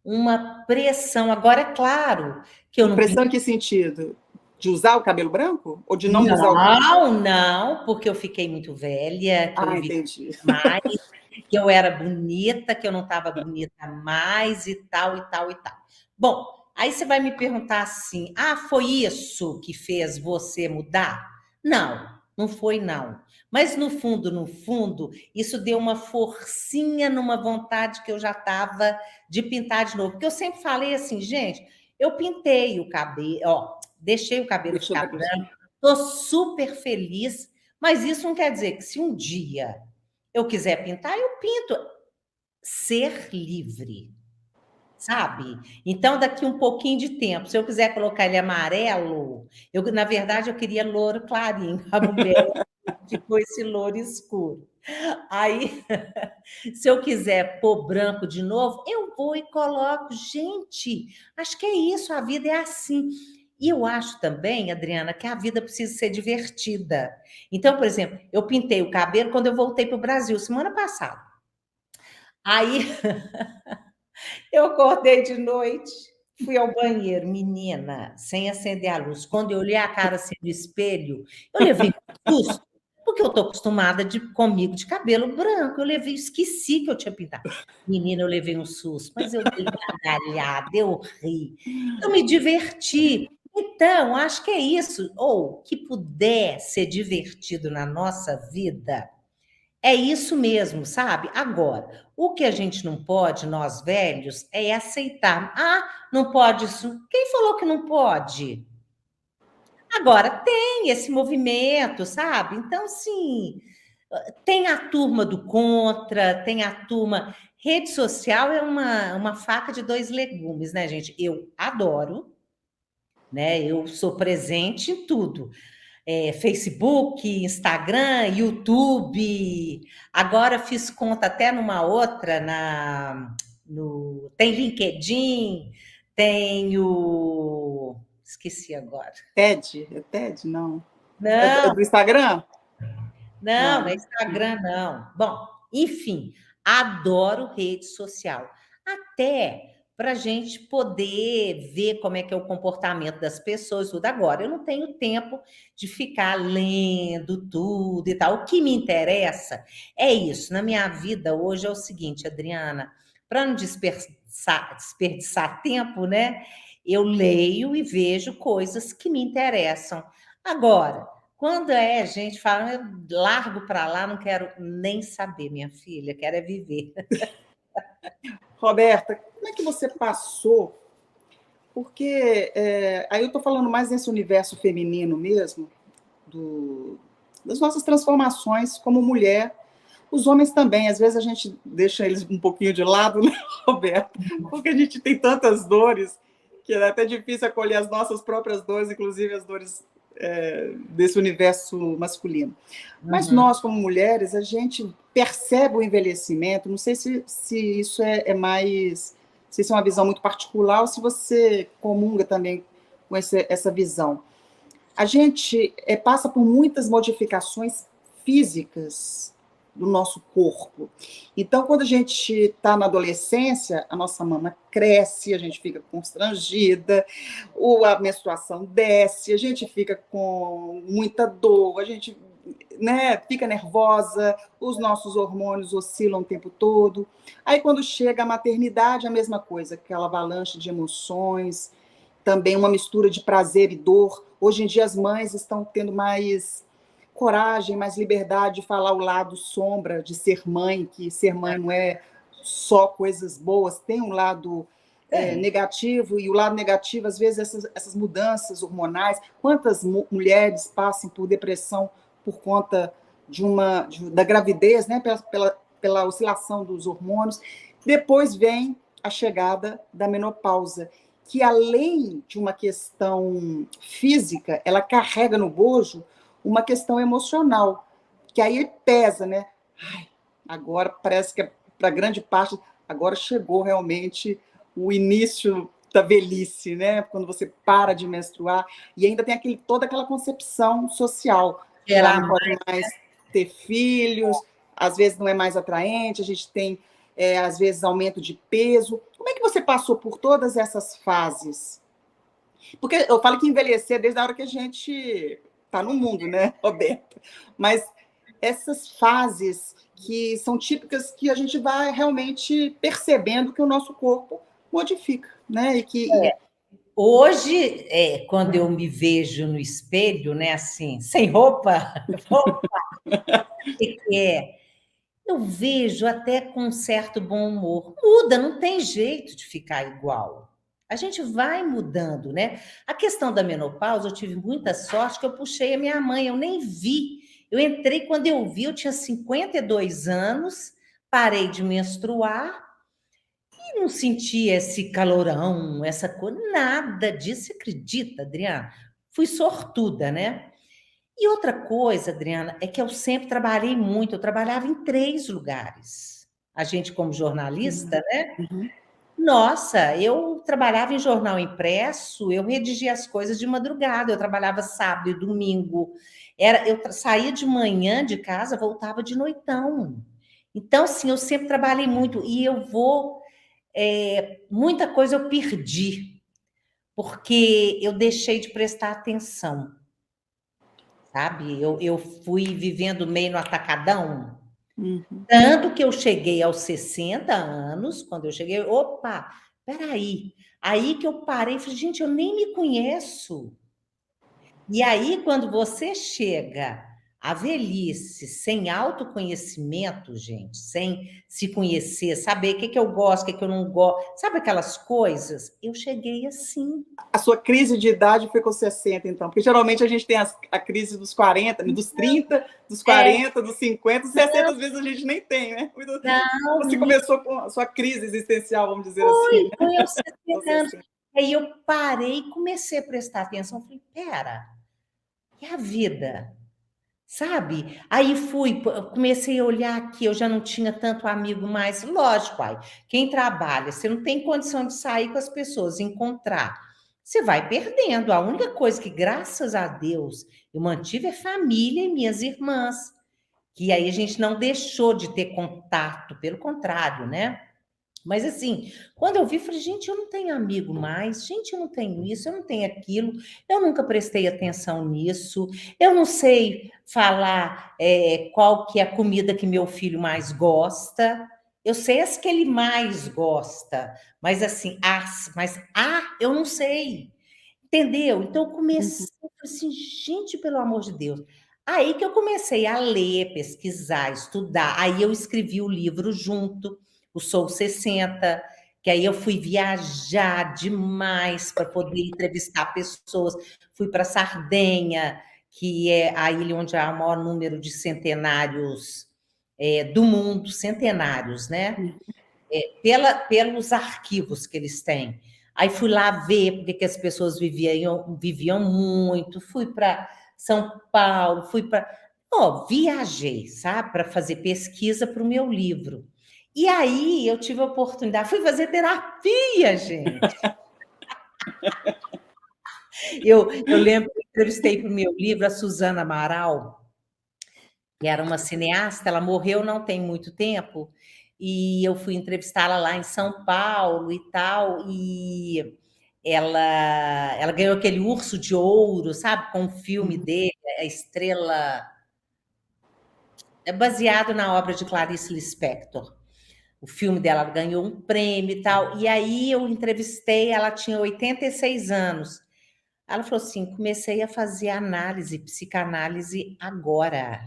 Uma pressão. Agora, é claro que eu não Pressão em que sentido? De usar o cabelo branco? Ou de não usar o cabelo? Não, porque eu fiquei muito velha, que eu Entendi. mais, que eu era bonita, que eu não estava bonita mais e tal, e tal, e tal. Bom, aí você vai me perguntar assim: ah, foi isso que fez você mudar? Não, não foi não. Mas no fundo, isso deu uma forcinha numa vontade que eu já estava de pintar de novo. Porque eu sempre falei assim, gente, eu pintei o cabelo, ó, deixei o cabelo Deixa eu ficar ver. branco, estou super feliz, mas isso não quer dizer que se um dia eu quiser pintar, eu pinto. Ser livre, sabe? Então, daqui um pouquinho de tempo, se eu quiser colocar ele amarelo, na verdade, eu queria louro clarinho, a mulher ficou esse louro escuro. Aí, se eu quiser pôr branco de novo, eu vou e coloco. Gente, acho que é isso, a vida é assim. E eu acho também, Adriana, que a vida precisa ser divertida. Então, por exemplo, eu pintei o cabelo quando eu voltei para o Brasil, semana passada. Aí eu acordei de noite, fui ao banheiro, menina, sem acender a luz. Quando eu olhei a cara assim no espelho, eu levei um susto, porque eu estou acostumada comigo de cabelo branco. Eu levei, esqueci que eu tinha pintado. Menina, eu levei um susto, mas eu dei gargalhada, eu ri, eu me diverti. Então, acho que é isso, ou que puder ser divertido na nossa vida, é isso mesmo, sabe? Agora, o que a gente não pode, nós velhos, é aceitar. Ah, não pode isso. Quem falou que não pode? Agora, tem esse movimento, sabe? Então, sim, tem a turma do contra, tem a turma. Rede social é uma faca de dois legumes, né, gente? Eu adoro, né? Eu sou presente em tudo. Facebook, Instagram, YouTube. Agora fiz conta até numa outra, tem LinkedIn, tenho. Esqueci agora. TED? É TED? Não. É Não, do Instagram? não, Não, não é né? Instagram, não. Bom, enfim, adoro rede social. Até para a gente poder ver como é que é o comportamento das pessoas, tudo. Agora, eu não tenho tempo de ficar lendo tudo e tal. O que me interessa é isso. Na minha vida hoje é o seguinte, Adriana, para não desperdiçar tempo, né? Eu leio e vejo coisas que me interessam. Agora, quando a gente fala, eu largo para lá, não quero nem saber, minha filha, quero é viver. Roberta, como é que você passou? Porque aí eu estou falando mais nesse universo feminino mesmo, das nossas transformações como mulher. Os homens também, às vezes a gente deixa eles um pouquinho de lado, né, Roberto? Porque a gente tem tantas dores que é até difícil acolher as nossas próprias dores, inclusive as dores desse universo masculino. Mas Uhum. nós, como mulheres, a gente percebe o envelhecimento, não sei se isso é mais, se isso é uma visão muito particular ou se você comunga também com essa visão. A gente passa por muitas modificações físicas do nosso corpo. Então, quando a gente está na adolescência, a nossa mama cresce, a gente fica constrangida, a menstruação desce, a gente fica com muita dor, a gente, né, fica nervosa, os nossos hormônios oscilam o tempo todo. Aí, quando chega a maternidade, a mesma coisa, aquela avalanche de emoções, também uma mistura de prazer e dor. Hoje em dia, as mães estão tendo mais coragem, mais liberdade de falar o lado sombra de ser mãe, que ser mãe não é só coisas boas, tem um lado negativo, e o lado negativo, às vezes, essas mudanças hormonais. Quantas mulheres passam por depressão por conta da gravidez, né, pela oscilação dos hormônios. Depois vem a chegada da menopausa, que além de uma questão física, ela carrega no bojo uma questão emocional, que aí pesa, né? Ai, agora parece que para grande parte, agora chegou realmente o início da velhice, né? Quando você para de menstruar, e ainda tem toda aquela concepção social, que ela não pode mais ter filhos, às vezes não é mais atraente, a gente tem, às vezes, aumento de peso. Como é que você passou por todas essas fases? Porque eu falo que envelhecer desde a hora que a gente está no mundo, né, Roberta? Mas essas fases que são típicas que a gente vai realmente percebendo que o nosso corpo modifica, né? Hoje, quando eu me vejo no espelho, né, assim, sem roupa, roupa, o que é? Eu vejo até com um certo bom humor. Muda, não tem jeito de ficar igual. A gente vai mudando, né? A questão da menopausa, eu tive muita sorte que eu puxei a minha mãe, eu nem vi. Eu entrei, quando eu vi, eu tinha 52 anos, parei de menstruar e não sentia esse calorão, essa coisa, nada disso. Você acredita, Adriana? Fui sortuda, né? E outra coisa, Adriana, é que eu sempre trabalhei muito, eu trabalhava em 3 lugares. A gente, como jornalista, né? Uhum. Nossa, eu trabalhava em jornal impresso, eu redigia as coisas de madrugada, eu trabalhava sábado e domingo. Eu saía de manhã de casa, voltava de noitão. Então, sim, eu sempre trabalhei muito e muita coisa eu perdi, porque eu deixei de prestar atenção, sabe? Eu fui vivendo meio no atacadão, Uhum. tanto que eu cheguei aos 60 anos, quando eu cheguei, opa, peraí. Aí que eu parei e falei, gente, eu nem me conheço. E aí, quando você chega à velhice sem autoconhecimento, gente, sem se conhecer, saber o que eu gosto, o que eu não gosto, sabe aquelas coisas? Eu cheguei assim. A sua crise de idade foi com 60, então, porque geralmente a gente tem a crise dos 40, dos 30, dos É, 40, dos 50, dos 60, às vezes a gente nem tem, né? não, Você menina, começou com a sua crise existencial, vamos dizer assim, né? foi aos Aos 60 anos. 60. Aí eu parei e comecei a prestar atenção. Falei, pera, e a vida? Sabe? Aí comecei a olhar aqui, eu já não tinha tanto amigo mais. Lógico, pai, quem trabalha, você não tem condição de sair com as pessoas, encontrar. Você vai perdendo. A única coisa que, graças a Deus, eu mantive é família e minhas irmãs. Que aí a gente não deixou de ter contato, pelo contrário, né? Mas assim, quando eu vi, falei, gente, eu não tenho amigo mais, gente, eu não tenho isso, eu não tenho aquilo, eu nunca prestei atenção nisso, eu não sei falar qual que é a comida que meu filho mais gosta, eu sei as que ele mais gosta, mas assim, eu não sei, entendeu? Então eu comecei, falei assim, gente, pelo amor de Deus. Aí que eu comecei a ler, pesquisar, estudar, aí eu escrevi o livro junto, o Sou 60, que aí eu fui viajar demais para poder entrevistar pessoas. Fui para Sardenha, que é a ilha onde há o maior número de centenários do mundo, centenários, né? Pelos arquivos que eles têm. Aí fui lá ver porque que as pessoas viviam muito, fui para São Paulo, viajei, sabe, para fazer pesquisa para o meu livro. E aí eu tive a oportunidade, fui fazer terapia, gente. Eu lembro que eu entrevistei para o meu livro a Suzana Amaral, que era uma cineasta, ela morreu não tem muito tempo, e eu fui entrevistá-la lá em São Paulo e tal, e ela ganhou aquele Urso de Ouro, sabe, com o filme dele, A Estrela, é baseado na obra de Clarice Lispector. O filme dela ganhou um prêmio e tal. E aí eu entrevistei, ela tinha 86 anos. Ela falou assim: comecei a fazer análise, psicanálise agora.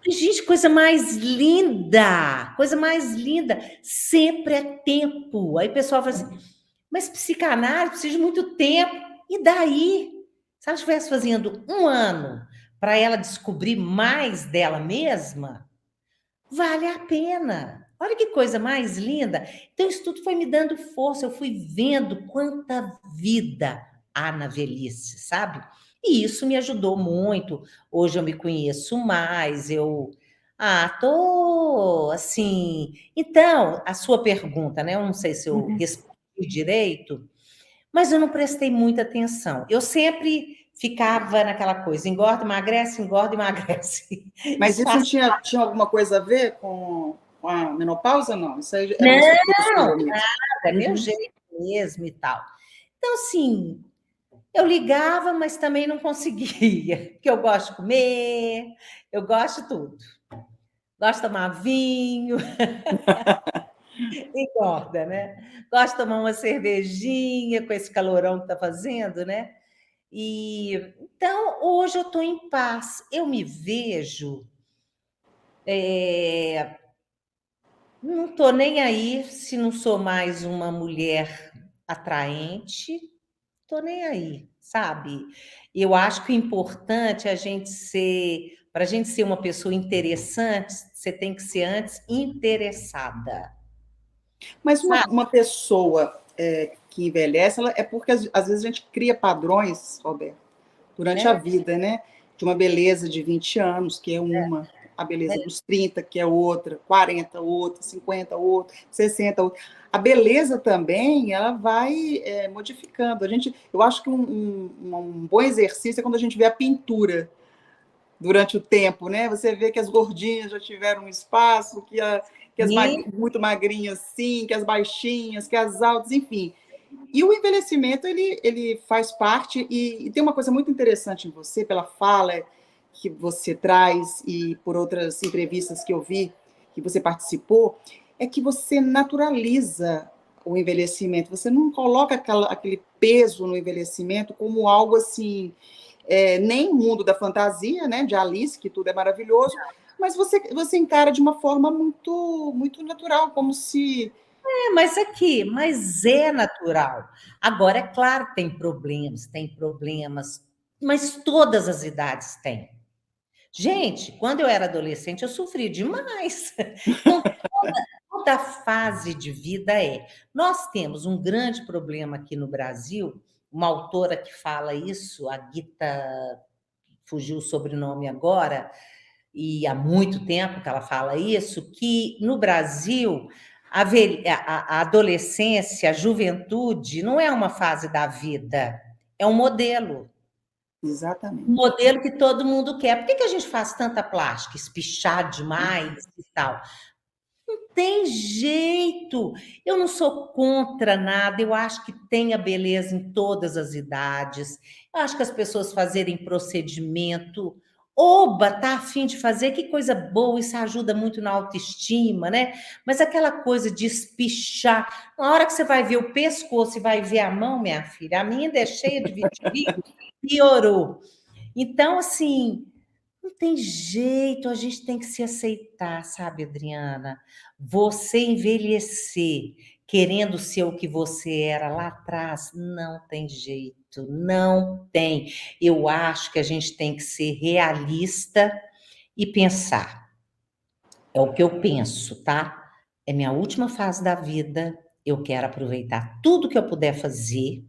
Gente, coisa mais linda! Coisa mais linda! Sempre é tempo. Aí o pessoal fala assim: mas psicanálise precisa de muito tempo. E daí? Se ela estivesse fazendo 1 ano para ela descobrir mais dela mesma, vale a pena. Olha que coisa mais linda. Então, isso tudo foi me dando força. Eu fui vendo quanta vida há na velhice, sabe? E isso me ajudou muito. Hoje eu me conheço mais. Tô assim. Então, a sua pergunta, né? Eu não sei se eu respondi direito, mas eu não prestei muita atenção. Eu sempre ficava naquela coisa: engorda, emagrece. Mas Isso isso faz. tinha alguma coisa a ver com a menopausa, não? Isso aí era uma surpresa Não, sua mesmo. é meu jeito mesmo e tal. Então, assim, eu ligava, mas também não conseguia, porque eu gosto de comer, eu gosto de tudo. Gosto de tomar vinho, engorda, né? Gosto de tomar uma cervejinha com esse calorão que está fazendo, né? E então hoje eu estou em paz. Eu me vejo, não estou nem aí se não sou mais uma mulher atraente, estou nem aí, sabe? Eu acho que o importante é a gente ser, para a gente ser uma pessoa interessante, você tem que ser antes interessada, Mas sabe? uma pessoa que envelhece, é porque às vezes a gente cria padrões, Roberto, durante a Né? vida, né? De uma beleza de 20 anos, que é uma, a beleza dos 30, que é outra, 40, outra, 50, outra, 60, outra. A beleza também, ela vai modificando. Eu acho que um bom exercício é quando a gente vê a pintura durante o tempo, né? Você vê que as gordinhas já tiveram um espaço, que as E muito magrinhas sim, que as baixinhas, que as altas, enfim. E o envelhecimento, ele faz parte, e tem uma coisa muito interessante em você, pela fala que você traz, e por outras entrevistas que eu vi, que você participou, é que você naturaliza o envelhecimento, você não coloca aquele peso no envelhecimento como algo assim, nem o mundo da fantasia, né, de Alice, que tudo é maravilhoso, mas você encara de uma forma muito, muito natural, como se... mas é natural. Agora, é claro que tem problemas, mas todas as idades têm. Gente, quando eu era adolescente, eu sofri demais. Então, toda fase de vida é. Nós temos um grande problema aqui no Brasil, uma autora que fala isso, a Gita, fugiu o sobrenome agora, e há muito tempo que ela fala isso, que no Brasil a adolescência, a juventude não é uma fase da vida, é um modelo. Um Exatamente. modelo que todo mundo quer. Por que a gente faz tanta plástica, espichar demais e tal? Tem jeito. Eu não sou contra nada, eu acho que tem a beleza em todas as idades. Eu acho que as pessoas fazerem procedimento, oba, tá a fim de fazer, que coisa boa, isso ajuda muito na autoestima, né? Mas aquela coisa de espichar, na hora que você vai ver o pescoço e vai ver a mão, minha filha, a minha ainda é cheia de vitiligo, piorou. Então, assim, não tem jeito, a gente tem que se aceitar, sabe, Adriana? Você envelhecer querendo ser o que você era lá atrás, não tem jeito, não tem. Eu acho que a gente tem que ser realista e pensar. É o que eu penso, tá? É minha última fase da vida, eu quero aproveitar tudo que eu puder fazer.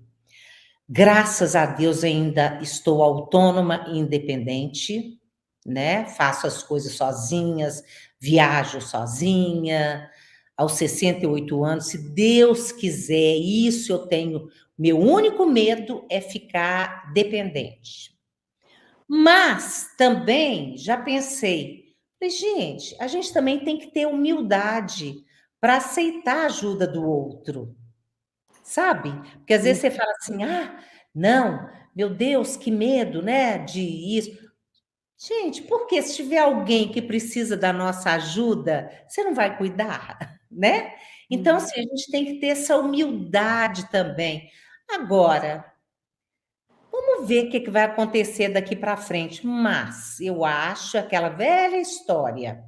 Graças a Deus ainda estou autônoma e independente, né? Faço as coisas sozinhas, viajo sozinha. Aos 68 anos, se Deus quiser, isso eu tenho. Meu único medo é ficar dependente. Mas também já pensei, falei, gente, a gente também tem que ter humildade para aceitar a ajuda do outro. Sabe? Porque às vezes você fala assim: "Ah, não, meu Deus, que medo, né, de isso". Gente, porque se tiver alguém que precisa da nossa ajuda, você não vai cuidar, né? Então, Uhum. assim, a gente tem que ter essa humildade também. Agora, vamos ver o que vai acontecer daqui para frente, mas eu acho aquela velha história.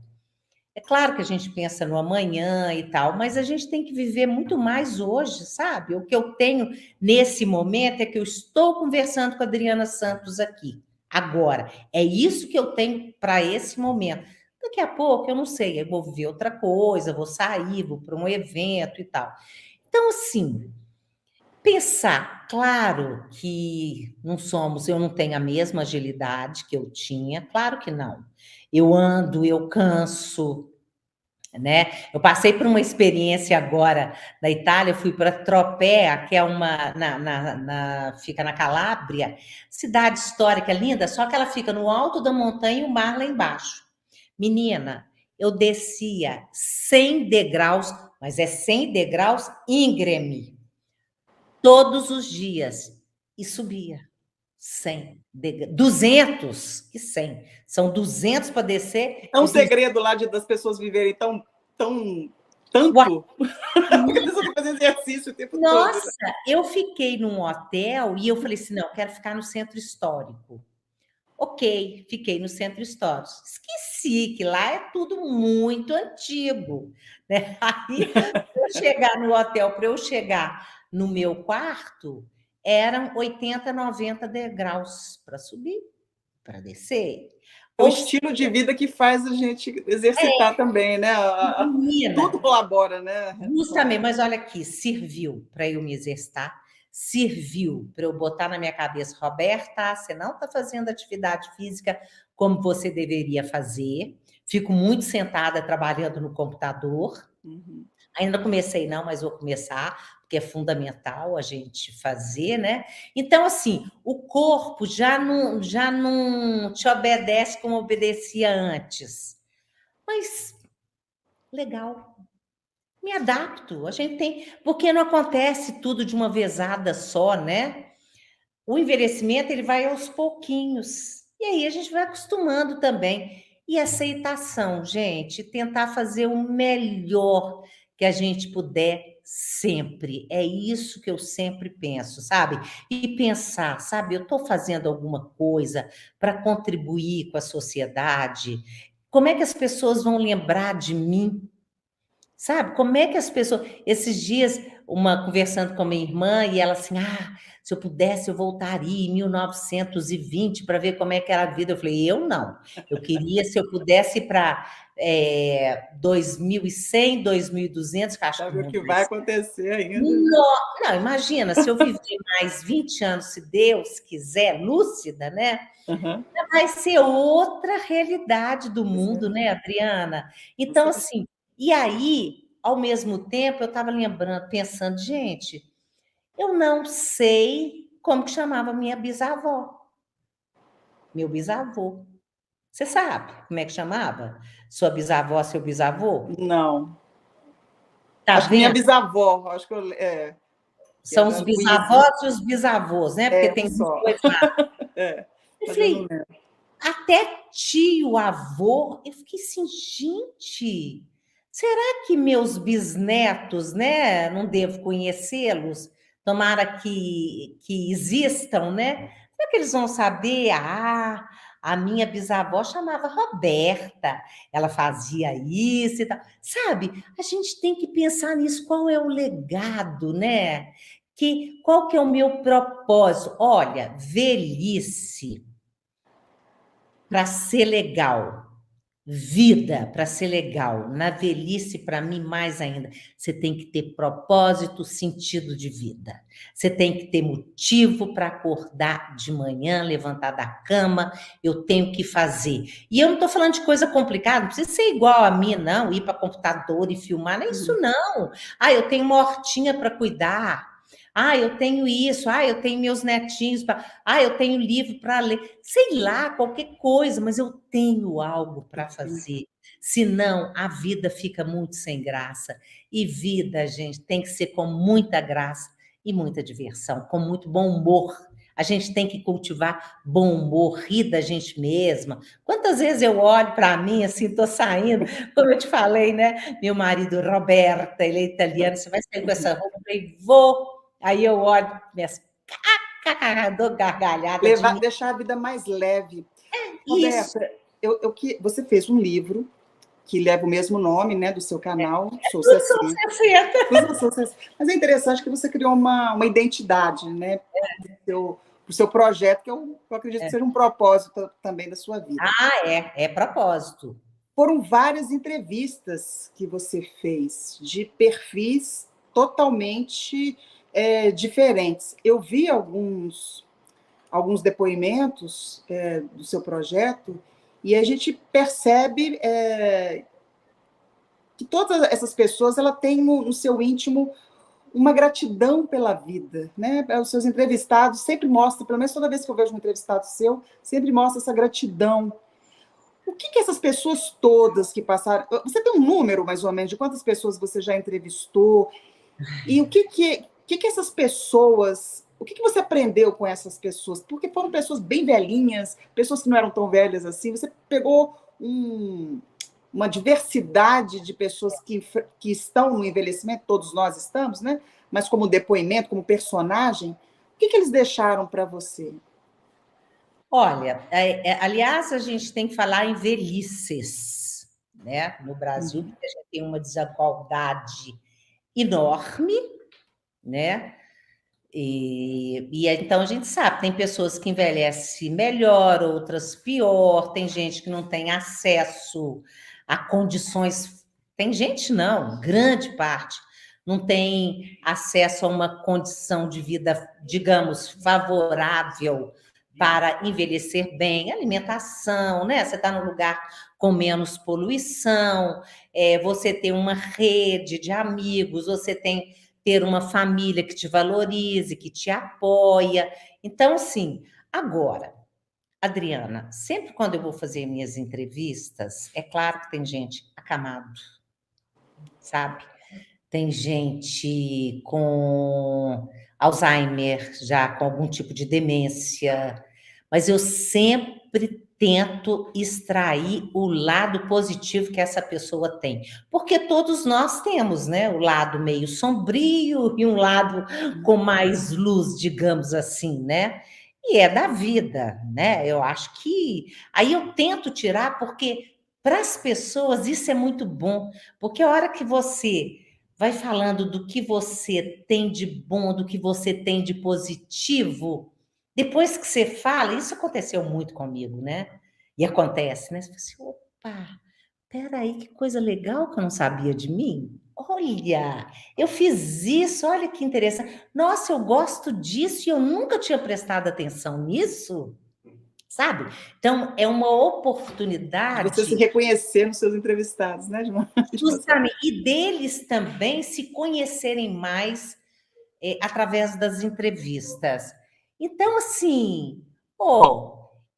É claro que a gente pensa no amanhã e tal, mas a gente tem que viver muito mais hoje, sabe? O que eu tenho nesse momento é que eu estou conversando com a Adriana Santos aqui, agora. É isso que eu tenho para esse momento. Daqui a pouco, eu não sei, eu vou viver outra coisa, vou sair, vou para um evento e tal. Então, assim, pensar, claro que não somos, eu não tenho a mesma agilidade que eu tinha, claro que não. Eu ando, eu canso, né? Eu passei por uma experiência agora na Itália, eu fui para Tropea, que é uma fica na Calábria, cidade histórica linda, só que ela fica no alto da montanha e o mar lá embaixo. Menina, eu descia 100 degraus, mas é 100 degraus íngreme. todos os dias. E subia. 100, 200 e 100. São 200 para descer. É um segredo lá das pessoas viverem tanto, porque eles vão fazer exercício o tempo todo. Nossa, eu fiquei num hotel e eu falei assim, não, eu quero ficar no centro histórico. Ok, fiquei no centro histórico. Esqueci que lá é tudo muito antigo, né? Aí, para eu chegar no hotel, para eu chegar no meu quarto, eram 80, 90 degraus para subir, para descer. É o Ou estilo de vida que faz a gente exercitar também, né? menina, Tudo colabora, né? justamente, mas olha aqui, serviu para eu me exercitar, serviu para eu botar na minha cabeça, Roberta, você não está fazendo atividade física como você deveria fazer. Fico muito sentada trabalhando no computador. Uhum. Ainda não comecei, não, mas vou começar, porque é fundamental a gente fazer, né? Então, assim, o corpo já não te obedece como obedecia antes. Mas legal, me adapto. A gente tem, porque não acontece tudo de uma vezada só, né? O envelhecimento ele vai aos pouquinhos. E aí a gente vai acostumando também. E aceitação, gente, tentar fazer o melhor que a gente puder sempre. É isso que eu sempre penso, sabe? E pensar, sabe, eu estou fazendo alguma coisa para contribuir com a sociedade. Como é que as pessoas vão lembrar de mim? Sabe, como é que as pessoas. Esses dias, uma conversando com a minha irmã, e ela assim: ah, se eu pudesse, eu voltaria em 1920 para ver como é que era a vida. Eu falei: eu não. Eu queria, se eu pudesse, ir para 2100, 2200, que acho que o Sabe o mundo que vai vai ser. acontecer ainda? Não, imagina, se eu viver mais 20 anos, se Deus quiser, lúcida, né? Uhum. Vai ser outra realidade do mundo, né, Adriana? Então, assim, e aí, ao mesmo tempo, eu estava lembrando, pensando, gente, eu não sei como que chamava minha bisavó, meu bisavô. Você sabe como é que chamava? Sua bisavó, seu bisavô? Não. Tá Acho que minha vendo? bisavó, que São era os Luísa. bisavós e os bisavôs, né? Porque Um tem só. dois lá. É, Eu mas eu não falei, lembro. até tio, avô, eu fiquei assim, gente, será que meus bisnetos, né, não devo conhecê-los? Tomara que existam, né? Será que eles vão saber? Ah, a minha bisavó chamava Roberta, ela fazia isso e tal. Sabe, a gente tem que pensar nisso, qual é o legado, né? Qual que é o meu propósito? Olha, velhice para ser legal, vida para ser legal, na velhice, para mim, mais ainda, você tem que ter propósito, sentido de vida. Você tem que ter motivo para acordar de manhã, levantar da cama, eu tenho que fazer. E eu não estou falando de coisa complicada, não precisa ser igual a mim, não, ir para computador e filmar, não é isso, não. Ah, eu tenho uma hortinha para cuidar. Ah, eu tenho isso. Ah, eu tenho meus netinhos. Ah, eu tenho livro para ler. Sei lá, qualquer coisa, mas eu tenho algo para fazer. Senão, a vida fica muito sem graça. E vida, gente, tem que ser com muita graça e muita diversão, com muito bom humor. A gente tem que cultivar bom humor, rir da gente mesma. Quantas vezes eu olho para mim assim, estou saindo, como eu te falei, né? Meu marido, Roberta, ele é italiano, você vai sair com essa roupa? Eu falei, vou. Aí eu olho, minhas dou gargalhada de mim. Deixar a vida mais leve. Isso. Roberta, você fez um livro que leva o mesmo nome, né, do seu canal, Sou 60. 60. Mas é interessante que você criou uma identidade, né, para o seu projeto, que eu acredito que seja um propósito também da sua vida. Ah, é propósito. Foram várias entrevistas que você fez de perfis totalmente diferentes. Eu vi alguns depoimentos do seu projeto e a gente percebe que todas essas pessoas têm no seu íntimo uma gratidão pela vida, né? Os seus entrevistados sempre mostram, pelo menos toda vez que eu vejo um entrevistado seu, sempre mostra essa gratidão. O que essas pessoas todas que passaram... Você tem um número, mais ou menos, de quantas pessoas você já entrevistou? E o que que essas pessoas... O que você aprendeu com essas pessoas? Porque foram pessoas bem velhinhas, pessoas que não eram tão velhas assim. Você pegou uma diversidade de pessoas que estão no envelhecimento, todos nós estamos, né? Mas como depoimento, como personagem, o que eles deixaram para você? Olha, aliás, a gente tem que falar em velhices, né? No Brasil, porque a gente tem uma desigualdade enorme, né? E então a gente sabe, tem pessoas que envelhecem melhor, outras pior, tem gente que não tem acesso a condições, tem gente não, grande parte, não tem acesso a uma condição de vida, digamos, favorável para envelhecer bem, alimentação, né? Você está num lugar com menos poluição, você tem uma rede de amigos, você tem ter uma família que te valorize, que te apoia. Então, assim, agora, Adriana, sempre quando eu vou fazer minhas entrevistas, é claro que tem gente acamado, sabe? Tem gente com Alzheimer, já com algum tipo de demência, mas eu sempre tento extrair o lado positivo que essa pessoa tem, porque todos nós temos, né, o lado meio sombrio e um lado com mais luz, digamos assim, né? E é da vida, né? Eu acho que aí eu tento tirar porque para as pessoas isso é muito bom, porque a hora que você vai falando do que você tem de bom, do que você tem de positivo. Depois que você fala, isso aconteceu muito comigo, né? E acontece, né? Você fala assim, opa, peraí, que coisa legal que eu não sabia de mim. Olha, eu fiz isso, olha que interessante. Nossa, eu gosto disso e eu nunca tinha prestado atenção nisso, sabe? Então, é uma Você se oportunidade reconhecer nos seus entrevistados, né, João? justamente, e deles também se conhecerem mais através das entrevistas. Então, assim,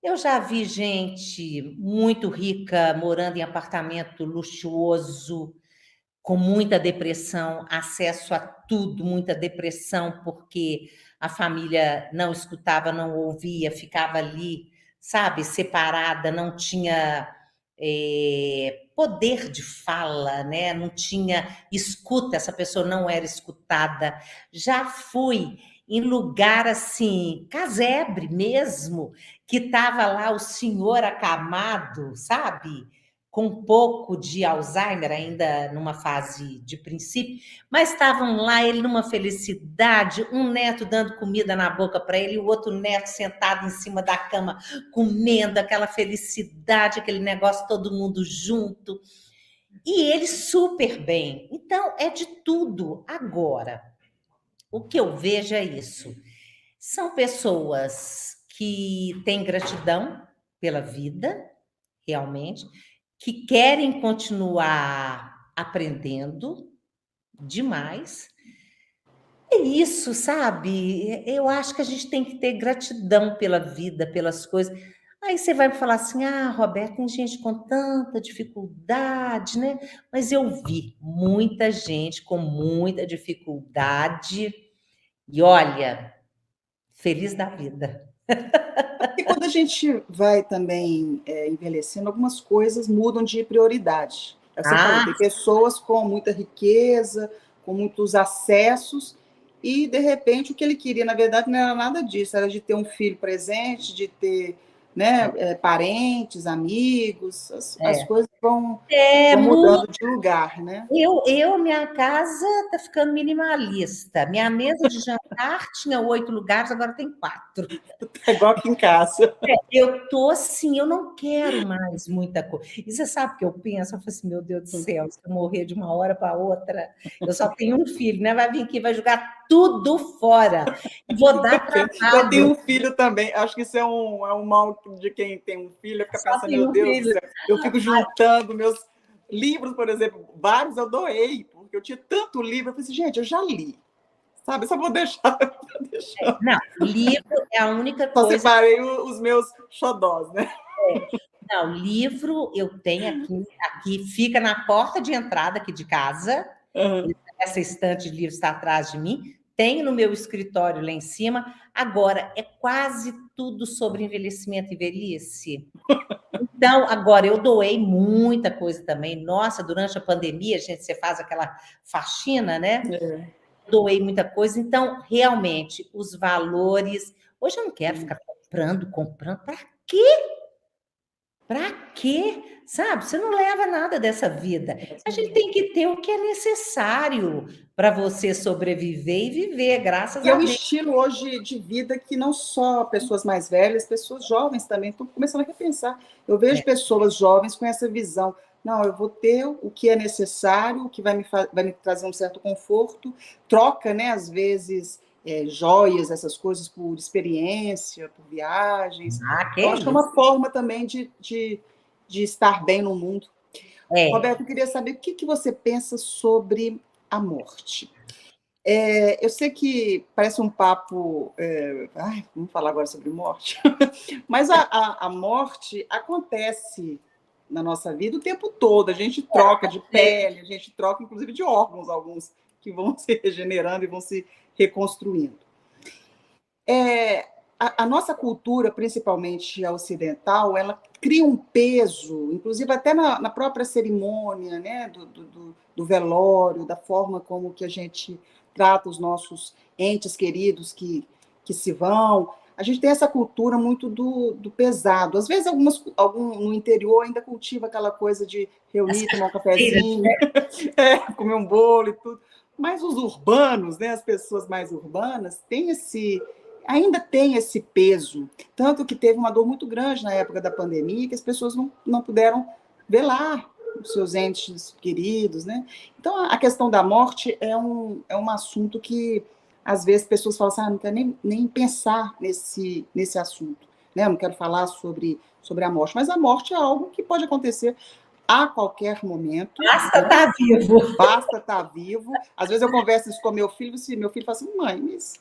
eu já vi gente muito rica morando em apartamento luxuoso, com muita depressão, acesso a tudo, muita depressão, porque a família não escutava, não ouvia, ficava ali, sabe, separada, não tinha poder de fala, né? Não tinha escuta, essa pessoa não era escutada. Já fui em lugar assim, casebre mesmo, que estava lá o senhor acamado, sabe? Com um pouco de Alzheimer, ainda numa fase de princípio, mas estavam lá, ele numa felicidade, um neto dando comida na boca para ele, e o outro neto sentado em cima da cama, comendo, aquela felicidade, aquele negócio, todo mundo junto. E ele super bem. Então, é de tudo. Agora, o que eu vejo é isso. São pessoas que têm gratidão pela vida, realmente, que querem continuar aprendendo demais. É isso, sabe? Eu acho que a gente tem que ter gratidão pela vida, pelas coisas. Aí você vai falar assim: ah, Roberto, tem gente com tanta dificuldade, né? Mas eu vi muita gente com muita dificuldade, e olha, feliz da vida. E quando a gente vai também envelhecendo, algumas coisas mudam de prioridade. Você falou, Ah, tem pessoas com muita riqueza, com muitos acessos, e de repente o que ele queria, na verdade, não era nada disso, era de ter um filho presente, de ter, né, parentes, amigos, as coisas vão muito. mudando de lugar, né? Minha casa está ficando minimalista. Minha mesa de jantar tinha 8 lugares, agora tem 4. É igual aqui em casa. Eu tô assim, eu não quero mais muita coisa. E você sabe o que eu penso? Eu falo assim, meu Deus do céu, se eu morrer de uma hora para outra, eu só tenho um filho, né? Vai vir aqui, vai jogar tudo fora. E vou dar Eu tenho trabalho. um filho também. Acho que isso é um mal de quem tem um filho, é ficar Só pensando, meu tenho um Deus do filho. céu. Eu fico juntando meus livros, por exemplo, vários eu doei, porque eu tinha tanto livro. Eu falei assim, gente, eu já li. Sabe? Só vou deixar. Vou deixar. Não, livro é a única Só coisa. separei os meus xodós, né? Não, livro eu tenho aqui fica na porta de entrada aqui de casa. Uhum. Essa estante de livros está atrás de mim. tenho no meu escritório lá em cima. Agora, é quase tudo sobre envelhecimento e velhice. Então, agora, eu doei muita coisa também. Nossa, durante a pandemia, gente, você faz aquela faxina, né? Doei muita coisa. Então, realmente, os valores... Hoje eu não quero ficar comprando. Para quê? Para quê? Sabe? Você não leva nada dessa vida. A gente tem que ter o que é necessário para você sobreviver e viver, graças E é a um Deus. estilo hoje de vida que não só pessoas mais velhas, pessoas jovens também estão começando a repensar. Eu vejo pessoas jovens com essa visão. Não, eu vou ter o que é necessário, o que vai me trazer um certo conforto, troca, né, às vezes, joias, essas coisas, por experiência, por viagens. Que Eu acho que é isso? uma forma também de estar bem no mundo. Roberto, eu queria saber o que você pensa sobre a morte. Eu sei que parece um papo. Vamos falar agora sobre morte. Mas a morte acontece na nossa vida o tempo todo. A gente troca de pele, a gente troca, inclusive, de órgãos, alguns que vão se regenerando e vão se reconstruindo. A nossa cultura, principalmente a ocidental, ela cria um peso, inclusive até na própria cerimônia, né, do velório, da forma como que a gente trata os nossos entes queridos que se vão. A gente tem essa cultura muito do pesado. Às vezes, algum no interior ainda cultiva aquela coisa de reunir, tomar um cafezinho, comer um bolo e tudo. Mas os urbanos, né, as pessoas mais urbanas, ainda tem esse peso. Tanto que teve uma dor muito grande na época da pandemia, que as pessoas não puderam velar os seus entes queridos, né? Então, a questão da morte é um assunto que, às vezes, pessoas falam assim, não quero nem pensar nesse assunto, né? Eu não quero falar sobre a morte. Mas a morte é algo que pode acontecer a qualquer momento. Basta estar vivo. Basta estar vivo. Às vezes eu converso isso com meu filho, e meu filho fala assim, mãe, mas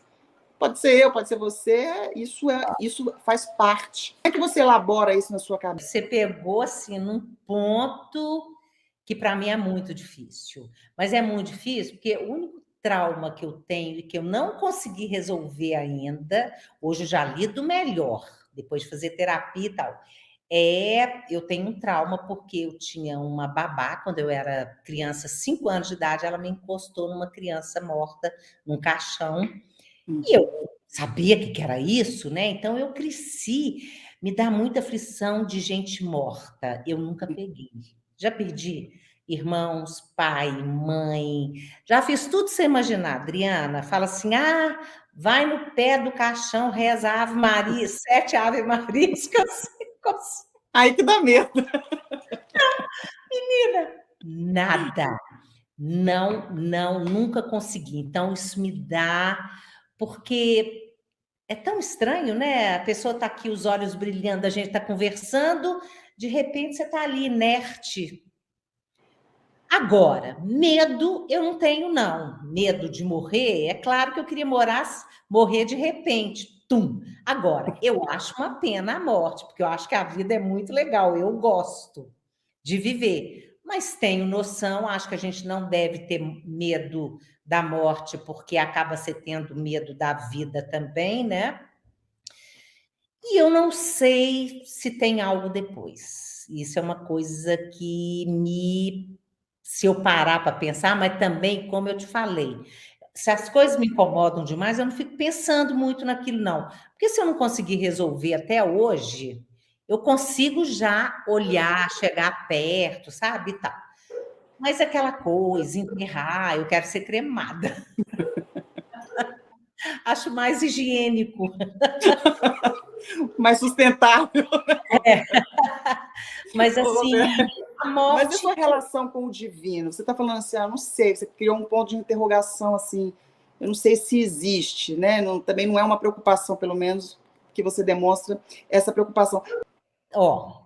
pode ser eu, pode ser você, isso faz parte. Como é que você elabora isso na sua cabeça? Você pegou, assim, num ponto que para mim é muito difícil. Mas é muito difícil porque o único trauma que eu tenho e que eu não consegui resolver ainda, hoje eu já lido melhor, depois de fazer terapia e tal, eu tenho um trauma porque eu tinha uma babá, quando eu era criança, 5 anos de idade, ela me encostou numa criança morta, num caixão, e eu sabia que era isso, né? Então eu cresci, me dá muita aflição de gente morta, eu nunca peguei. Já perdi irmãos, pai, mãe, já fiz tudo sem imaginar. Adriana fala assim, vai no pé do caixão, reza a Ave Maria, 7 Ave Marias, que eu sei. Aí que dá medo. Menina, nada. Não, nunca consegui. Então, isso me dá... Porque é tão estranho, né? A pessoa está aqui, os olhos brilhando, a gente está conversando, de repente você está ali inerte. Agora, medo eu não tenho, não. Medo de morrer, é claro que eu queria morrer de repente. Tum. Agora, eu acho uma pena a morte, porque eu acho que a vida é muito legal, eu gosto de viver. Mas tenho noção, acho que a gente não deve ter medo da morte, porque acaba se tendo medo da vida também, né? E eu não sei se tem algo depois. Isso é uma coisa que se eu parar para pensar, mas também, como eu te falei, se as coisas me incomodam demais, eu não fico pensando muito naquilo, não. Porque se eu não conseguir resolver até hoje, eu consigo já olhar, chegar perto, sabe? E tal. Mas aquela coisa, enterrar, eu quero ser cremada. Acho mais higiênico. Mais sustentável. Mas assim, a morte... Mas a sua relação com o divino? Você está falando assim, não sei, você criou um ponto de interrogação assim, eu não sei se existe, né? Também não é uma preocupação, pelo menos, que você demonstra essa preocupação.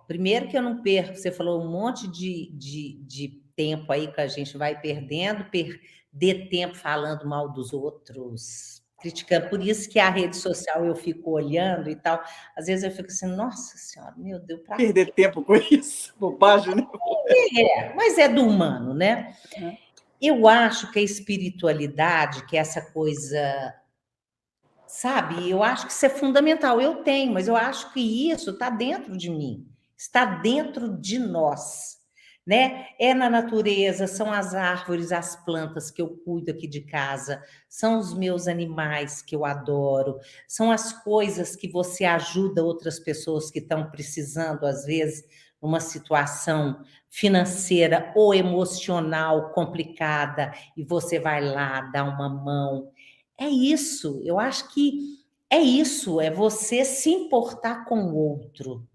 Primeiro que eu não perco, você falou um monte de tempo aí que a gente vai perdendo, perder tempo falando mal dos outros, criticando. Por isso que a rede social eu fico olhando e tal. Às vezes eu fico assim, nossa senhora, meu Deus, para perder tempo com isso, bobagem, né? Mas é do humano, né? Eu acho que a espiritualidade, que é essa coisa, sabe? Eu acho que isso é fundamental. Eu tenho, mas eu acho que isso está dentro de mim, está dentro de nós, né? É na natureza, são as árvores, as plantas que eu cuido aqui de casa, são os meus animais que eu adoro, são as coisas que você ajuda outras pessoas que estão precisando, às vezes, numa situação financeira ou emocional complicada, e você vai lá dar uma mão. É isso, eu acho que é isso, é você se importar com o outro,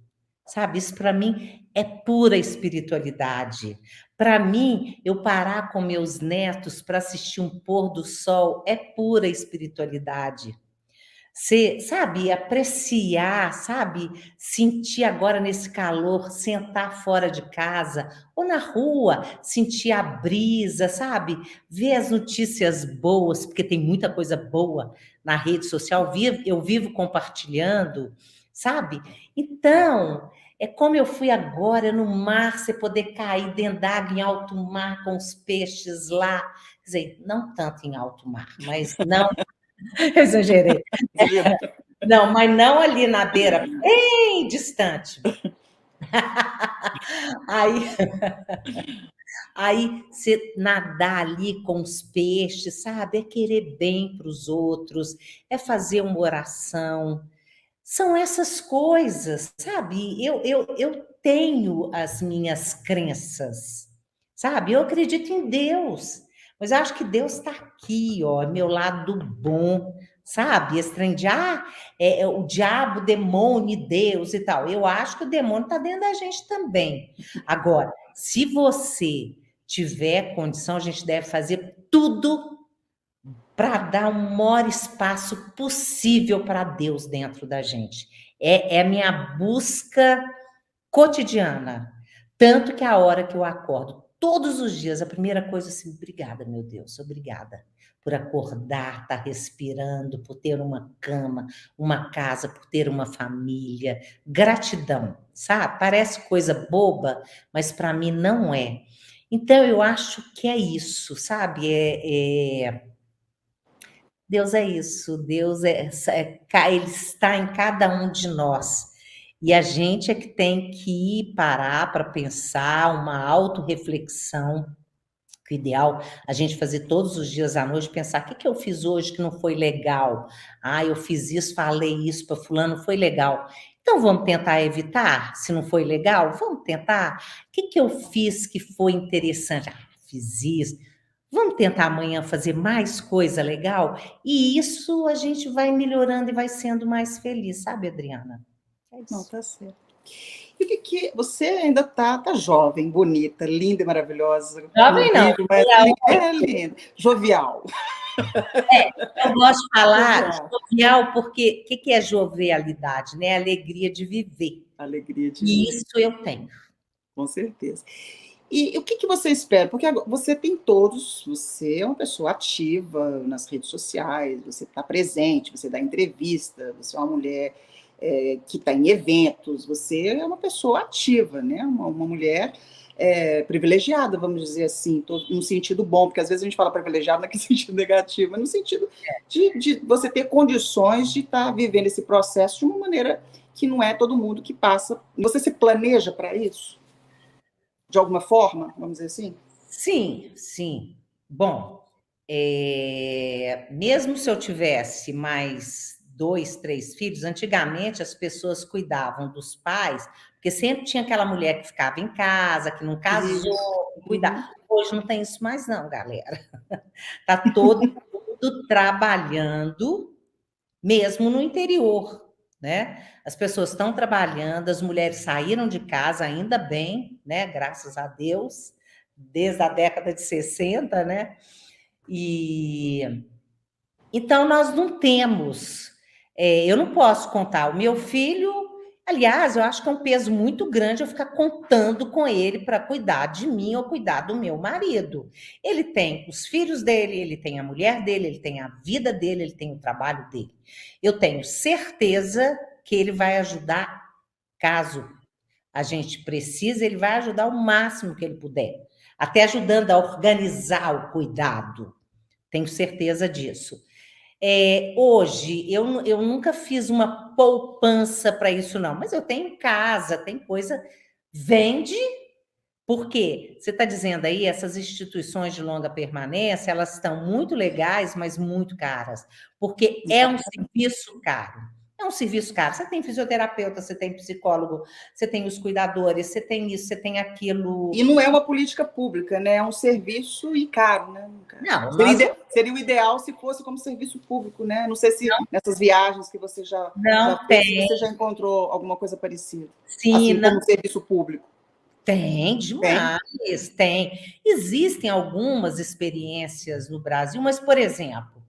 sabe? Isso para mim é pura espiritualidade. Para mim, eu parar com meus netos para assistir um pôr do sol é pura espiritualidade. Você, sabe, apreciar, sabe, sentir agora nesse calor, sentar fora de casa ou na rua, sentir a brisa, sabe, ver as notícias boas, porque tem muita coisa boa na rede social, eu vivo compartilhando, sabe? Então, é como eu fui agora no mar, você poder cair dentro d'água em alto mar com os peixes lá, quer dizer, não tanto em alto mar, mas não exagerei. Não, mas não ali na beira, bem distante. Aí, aí você nadar ali com os peixes, sabe? É querer bem para os outros, é fazer uma oração. São essas coisas, sabe? Eu tenho as minhas crenças, sabe? Eu acredito em Deus, mas eu acho que Deus está aqui, ó, meu lado bom, sabe? Esse trem de, é o diabo, demônio, Deus e tal. Eu acho que o demônio está dentro da gente também. Agora, se você tiver condição, a gente deve fazer tudo para dar o maior espaço possível para Deus dentro da gente. É a minha busca cotidiana. Tanto que a hora que eu acordo, todos os dias, a primeira coisa é assim, obrigada, meu Deus, obrigada por acordar, estar respirando, por ter uma cama, uma casa, por ter uma família. Gratidão, sabe? Parece coisa boba, mas para mim não é. Então, eu acho que é isso, sabe? Deus é isso, Deus ele está em cada um de nós. E a gente é que tem que parar para pensar, uma autorreflexão. O ideal a gente fazer todos os dias à noite, pensar o que eu fiz hoje que não foi legal. Eu fiz isso, falei isso para fulano, foi legal. Então vamos tentar evitar, se não foi legal, vamos tentar. O que eu fiz que foi interessante? Fiz isso. Vamos tentar amanhã fazer mais coisa legal? E isso a gente vai melhorando e vai sendo mais feliz, sabe, Adriana? É Não, isso. tá certo. E o que você ainda tá jovem, bonita, linda e maravilhosa, no Jovem não, vídeo, mas é linda, jovial. eu gosto de falar Jovial. jovial porque o que é jovialidade, né? Alegria de viver. Alegria de E viver, isso eu tenho. com certeza. E o que você espera? Porque você tem todos, você é uma pessoa ativa nas redes sociais, você está presente, você dá entrevista, você é uma mulher que está em eventos, você é uma pessoa ativa, né? Uma mulher privilegiada, vamos dizer assim, no sentido bom, porque às vezes a gente fala privilegiada naquele sentido negativo, mas no sentido de você ter condições de estar vivendo esse processo de uma maneira que não é todo mundo que passa. Você se planeja para isso? De alguma forma, vamos dizer assim? Sim, sim. Bom, mesmo se eu tivesse mais 2, 3 filhos, antigamente as pessoas cuidavam dos pais, porque sempre tinha aquela mulher que ficava em casa, que não Isso. casou, que Uhum. cuidava. Hoje não tem isso mais não, galera. Tá todo mundo trabalhando, mesmo no interior, né? As pessoas estão trabalhando, as mulheres saíram de casa, ainda bem, né? Graças a Deus, desde a década de 60, né? E então nós não temos, eu não posso contar. O meu filho, aliás, eu acho que é um peso muito grande eu ficar contando com ele para cuidar de mim ou cuidar do meu marido. Ele tem os filhos dele, ele tem a mulher dele, ele tem a vida dele, ele tem o trabalho dele. Eu tenho certeza que ele vai ajudar caso a gente precise, ele vai ajudar o máximo que ele puder. até ajudando a organizar o cuidado. Tenho certeza disso. Hoje, eu nunca fiz uma poupança para isso, não, mas eu tenho em casa, tem coisa, vende. Por quê? Você está dizendo aí, essas instituições de longa permanência, elas estão muito legais, mas muito caras, porque é um serviço caro. É um serviço caro. Você tem fisioterapeuta, você tem psicólogo, você tem os cuidadores, você tem isso, você tem aquilo. E não é uma política pública, né? É um serviço e caro, né? Não, seria o ideal se fosse como serviço público, né? Não sei se nessas viagens que você já fez, se você já encontrou alguma coisa parecida. Sim, assim, como serviço público. Tem demais, tem. Existem algumas experiências no Brasil, mas, por exemplo,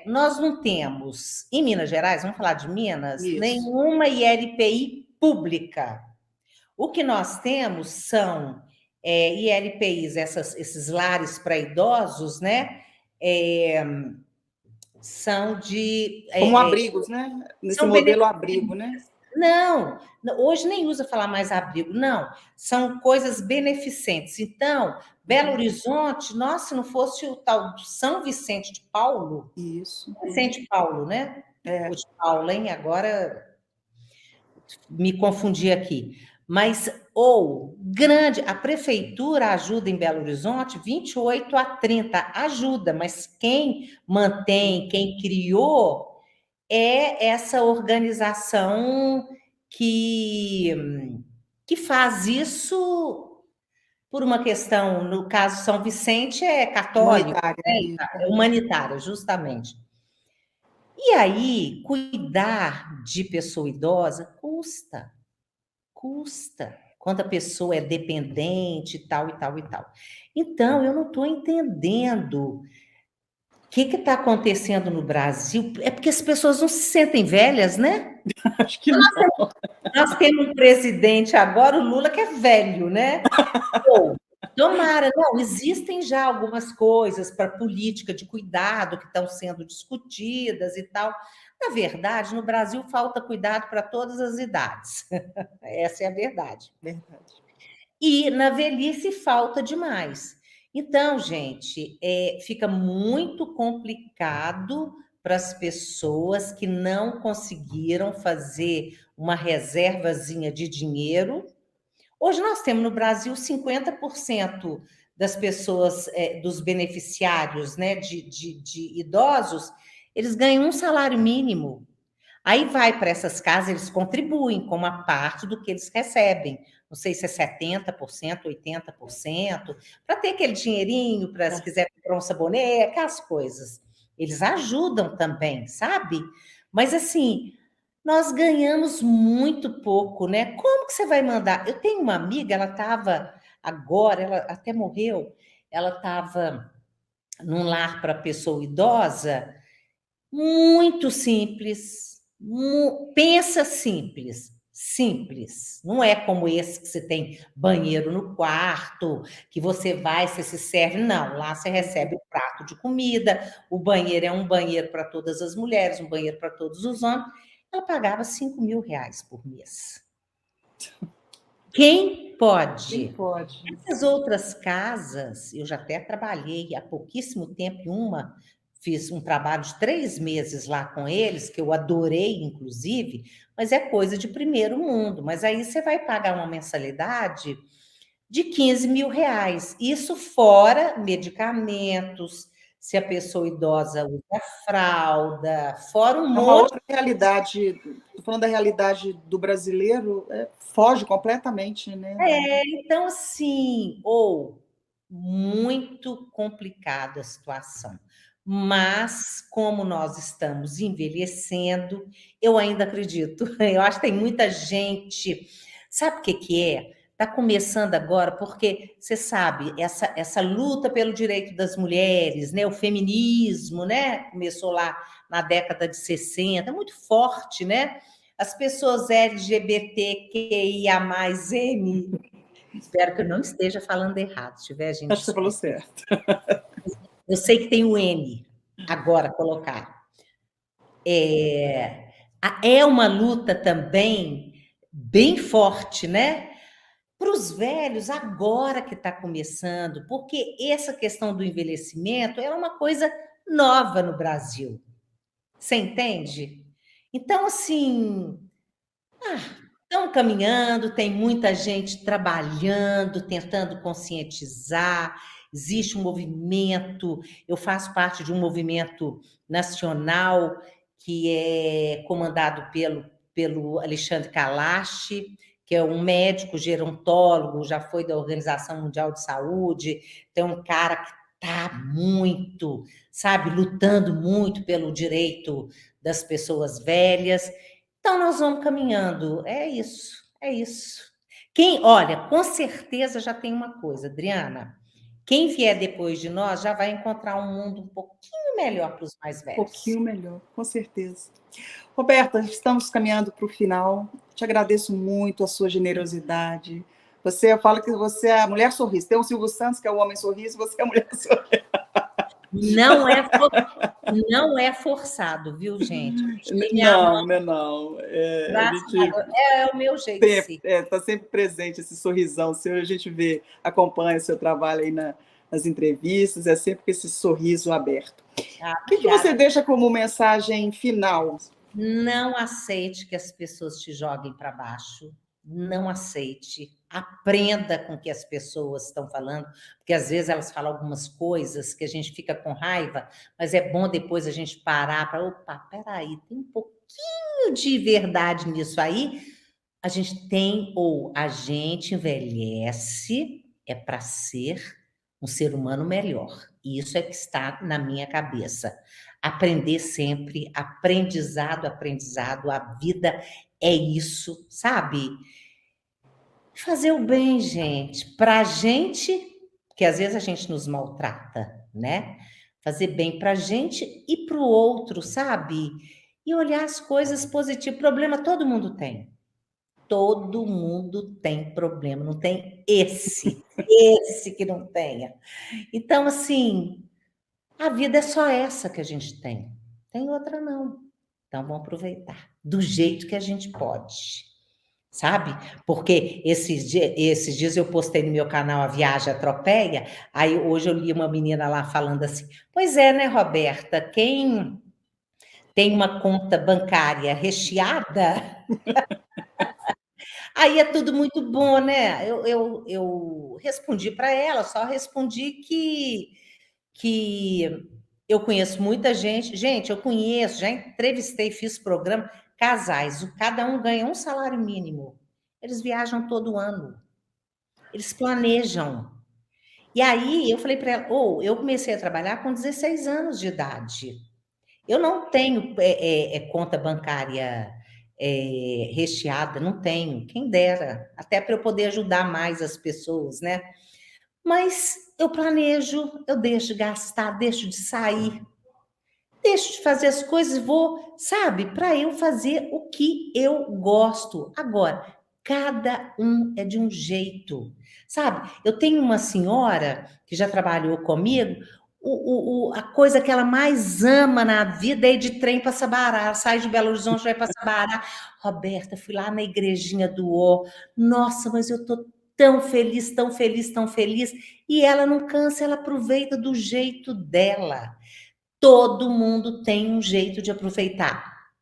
nós não temos, em Minas Gerais, vamos falar de Minas, nenhuma ILPI pública. O que nós temos são ILPIs, esses lares para idosos, né? São de... Como abrigos, né? Nesse modelo abrigo, né? Não, hoje nem usa falar mais abrigo, não. São coisas beneficentes. Então, Belo Horizonte, nossa, se não fosse o tal do São Vicente de Paulo... Isso. Vicente Paulo, né? O de Paulo, hein? Agora me confundi aqui. Mas, grande, a prefeitura ajuda em Belo Horizonte 28 a 30, ajuda, mas quem mantém, quem criou é essa organização que faz isso por uma questão, no caso São Vicente é católico, humanitária, justamente. E aí, cuidar de pessoa idosa custa. Quando a pessoa é dependente e tal, e tal, e tal. Então, eu não estou entendendo o que está acontecendo no Brasil. É porque as pessoas não se sentem velhas, né? Acho que não. Nós temos um presidente agora, o Lula, que é velho, né? Tomara, não, existem já algumas coisas para política de cuidado que estão sendo discutidas e tal. Na verdade, no Brasil falta cuidado para todas as idades. Essa é a verdade. E na velhice falta demais. Então, gente, fica muito complicado para as pessoas que não conseguiram fazer uma reservazinha de dinheiro. Hoje nós temos no Brasil 50% das pessoas, dos beneficiários, né, de idosos, eles ganham um salário mínimo. Aí vai para essas casas, eles contribuem com uma parte do que eles recebem. Não sei se é 70%, 80%, para ter aquele dinheirinho, para se quiser comprar um sabonete, aquelas coisas. Eles ajudam também, sabe? Mas assim, nós ganhamos muito pouco, né? Como que você vai mandar? Eu tenho uma amiga, ela estava agora, ela até morreu, ela estava num lar para pessoa idosa, muito simples, pensa simples. Não é como esse que você tem banheiro no quarto, que você vai, você se serve. Não, lá você recebe o prato de comida, o banheiro é um banheiro para todas as mulheres, um banheiro para todos os homens. Ela pagava 5 mil reais por mês. Quem pode? Quem pode? Essas outras casas, eu já até trabalhei há pouquíssimo tempo em fiz um trabalho de 3 meses lá com eles, que eu adorei, inclusive, mas é coisa de primeiro mundo. Mas aí você vai pagar uma mensalidade de 15 mil reais. Isso fora medicamentos, se a pessoa idosa usa fralda, fora um monte... Uma outra realidade, estou falando da realidade do brasileiro, foge completamente, né? Então, assim, muito complicada a situação. Mas, como nós estamos envelhecendo, eu ainda acredito. Eu acho que tem muita gente... Sabe o que é? Está começando agora, porque, você sabe, essa luta pelo direito das mulheres, né? O feminismo, né? Começou lá na década de 60, muito forte, né? As pessoas LGBTQIA+N, espero que eu não esteja falando errado, se tiver, gente... Acho que você falou certo. Eu sei que tem o N agora colocar. É uma luta também bem forte, né? para os velhos, agora que está começando, porque essa questão do envelhecimento é uma coisa nova no Brasil. Você entende? Então, assim, estão caminhando, tem muita gente trabalhando, tentando conscientizar, existe um movimento, eu faço parte de um movimento nacional que é comandado pelo Alexandre Kalash, que é um médico gerontólogo, já foi da Organização Mundial de Saúde, tem um cara que está muito, sabe, lutando muito pelo direito das pessoas velhas. Então, nós vamos caminhando. É isso, é isso. Olha, com certeza já tem uma coisa, Adriana. Quem vier depois de nós já vai encontrar um mundo um pouquinho melhor para os mais velhos. Um pouquinho melhor, com certeza. Roberta, estamos caminhando para o final. Te agradeço muito a sua generosidade. Eu falo que você é a mulher sorriso. Tem o Silvio Santos, que é o homem sorriso, você é a mulher sorriso. Não é forçado, viu, gente? Não, não. É o meu jeito de ser. Está sempre presente esse sorrisão seu, a gente vê, acompanha o seu trabalho aí nas entrevistas, é sempre com esse sorriso aberto. O que você deixa como mensagem final? Não aceite que as pessoas te joguem para baixo. Não aceite. Aprenda com o que as pessoas estão falando, porque às vezes elas falam algumas coisas que a gente fica com raiva, mas é bom depois a gente parar para, opa, peraí, tem um pouquinho de verdade nisso aí. A gente envelhece para ser um ser humano melhor. E isso é que está na minha cabeça. Aprender sempre, aprendizado, a vida é isso, sabe? Fazer o bem, gente, para a gente, que às vezes a gente nos maltrata, né? Fazer bem para a gente e para o outro, sabe? E olhar as coisas positivas. Problema todo mundo tem. Todo mundo tem problema, não tem esse que não tenha. Então, assim, a vida é só essa que a gente tem outra não. Então, vamos aproveitar do jeito que a gente pode, sabe? Porque esses dias eu postei no meu canal A Viagem Atropeia, aí hoje eu li uma menina lá falando assim, pois é, né, Roberta, quem tem uma conta bancária recheada... Aí é tudo muito bom, né? Eu respondi para ela, só respondi que eu conheço muita gente. Gente, eu conheço, já entrevistei, fiz programa, casais, cada um ganha um salário mínimo. Eles viajam todo ano, eles planejam. E aí eu falei para ela, eu comecei a trabalhar com 16 anos de idade. Eu não tenho conta bancária recheada, não tenho, quem dera, até para eu poder ajudar mais as pessoas, né? Mas eu planejo, eu deixo de gastar, deixo de sair, deixo de fazer as coisas, vou, sabe, para eu fazer o que eu gosto. Agora, cada um é de um jeito, sabe? Eu tenho uma senhora que já trabalhou comigo, a coisa que ela mais ama na vida é ir de trem para Sabará. Ela sai de Belo Horizonte, vai para Sabará. Roberta, fui lá na igrejinha do Ó. Nossa, mas eu tô tão feliz, tão feliz, tão feliz. E ela não cansa, ela aproveita do jeito dela. Todo mundo tem um jeito de aproveitar.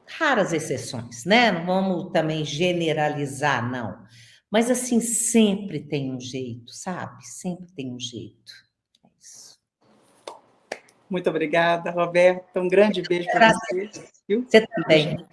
Raras exceções, né? Não vamos também generalizar, não. Mas, assim, sempre tem um jeito, sabe? Sempre tem um jeito. É isso. Muito obrigada, Roberta. Um grande beijo para você. Você também.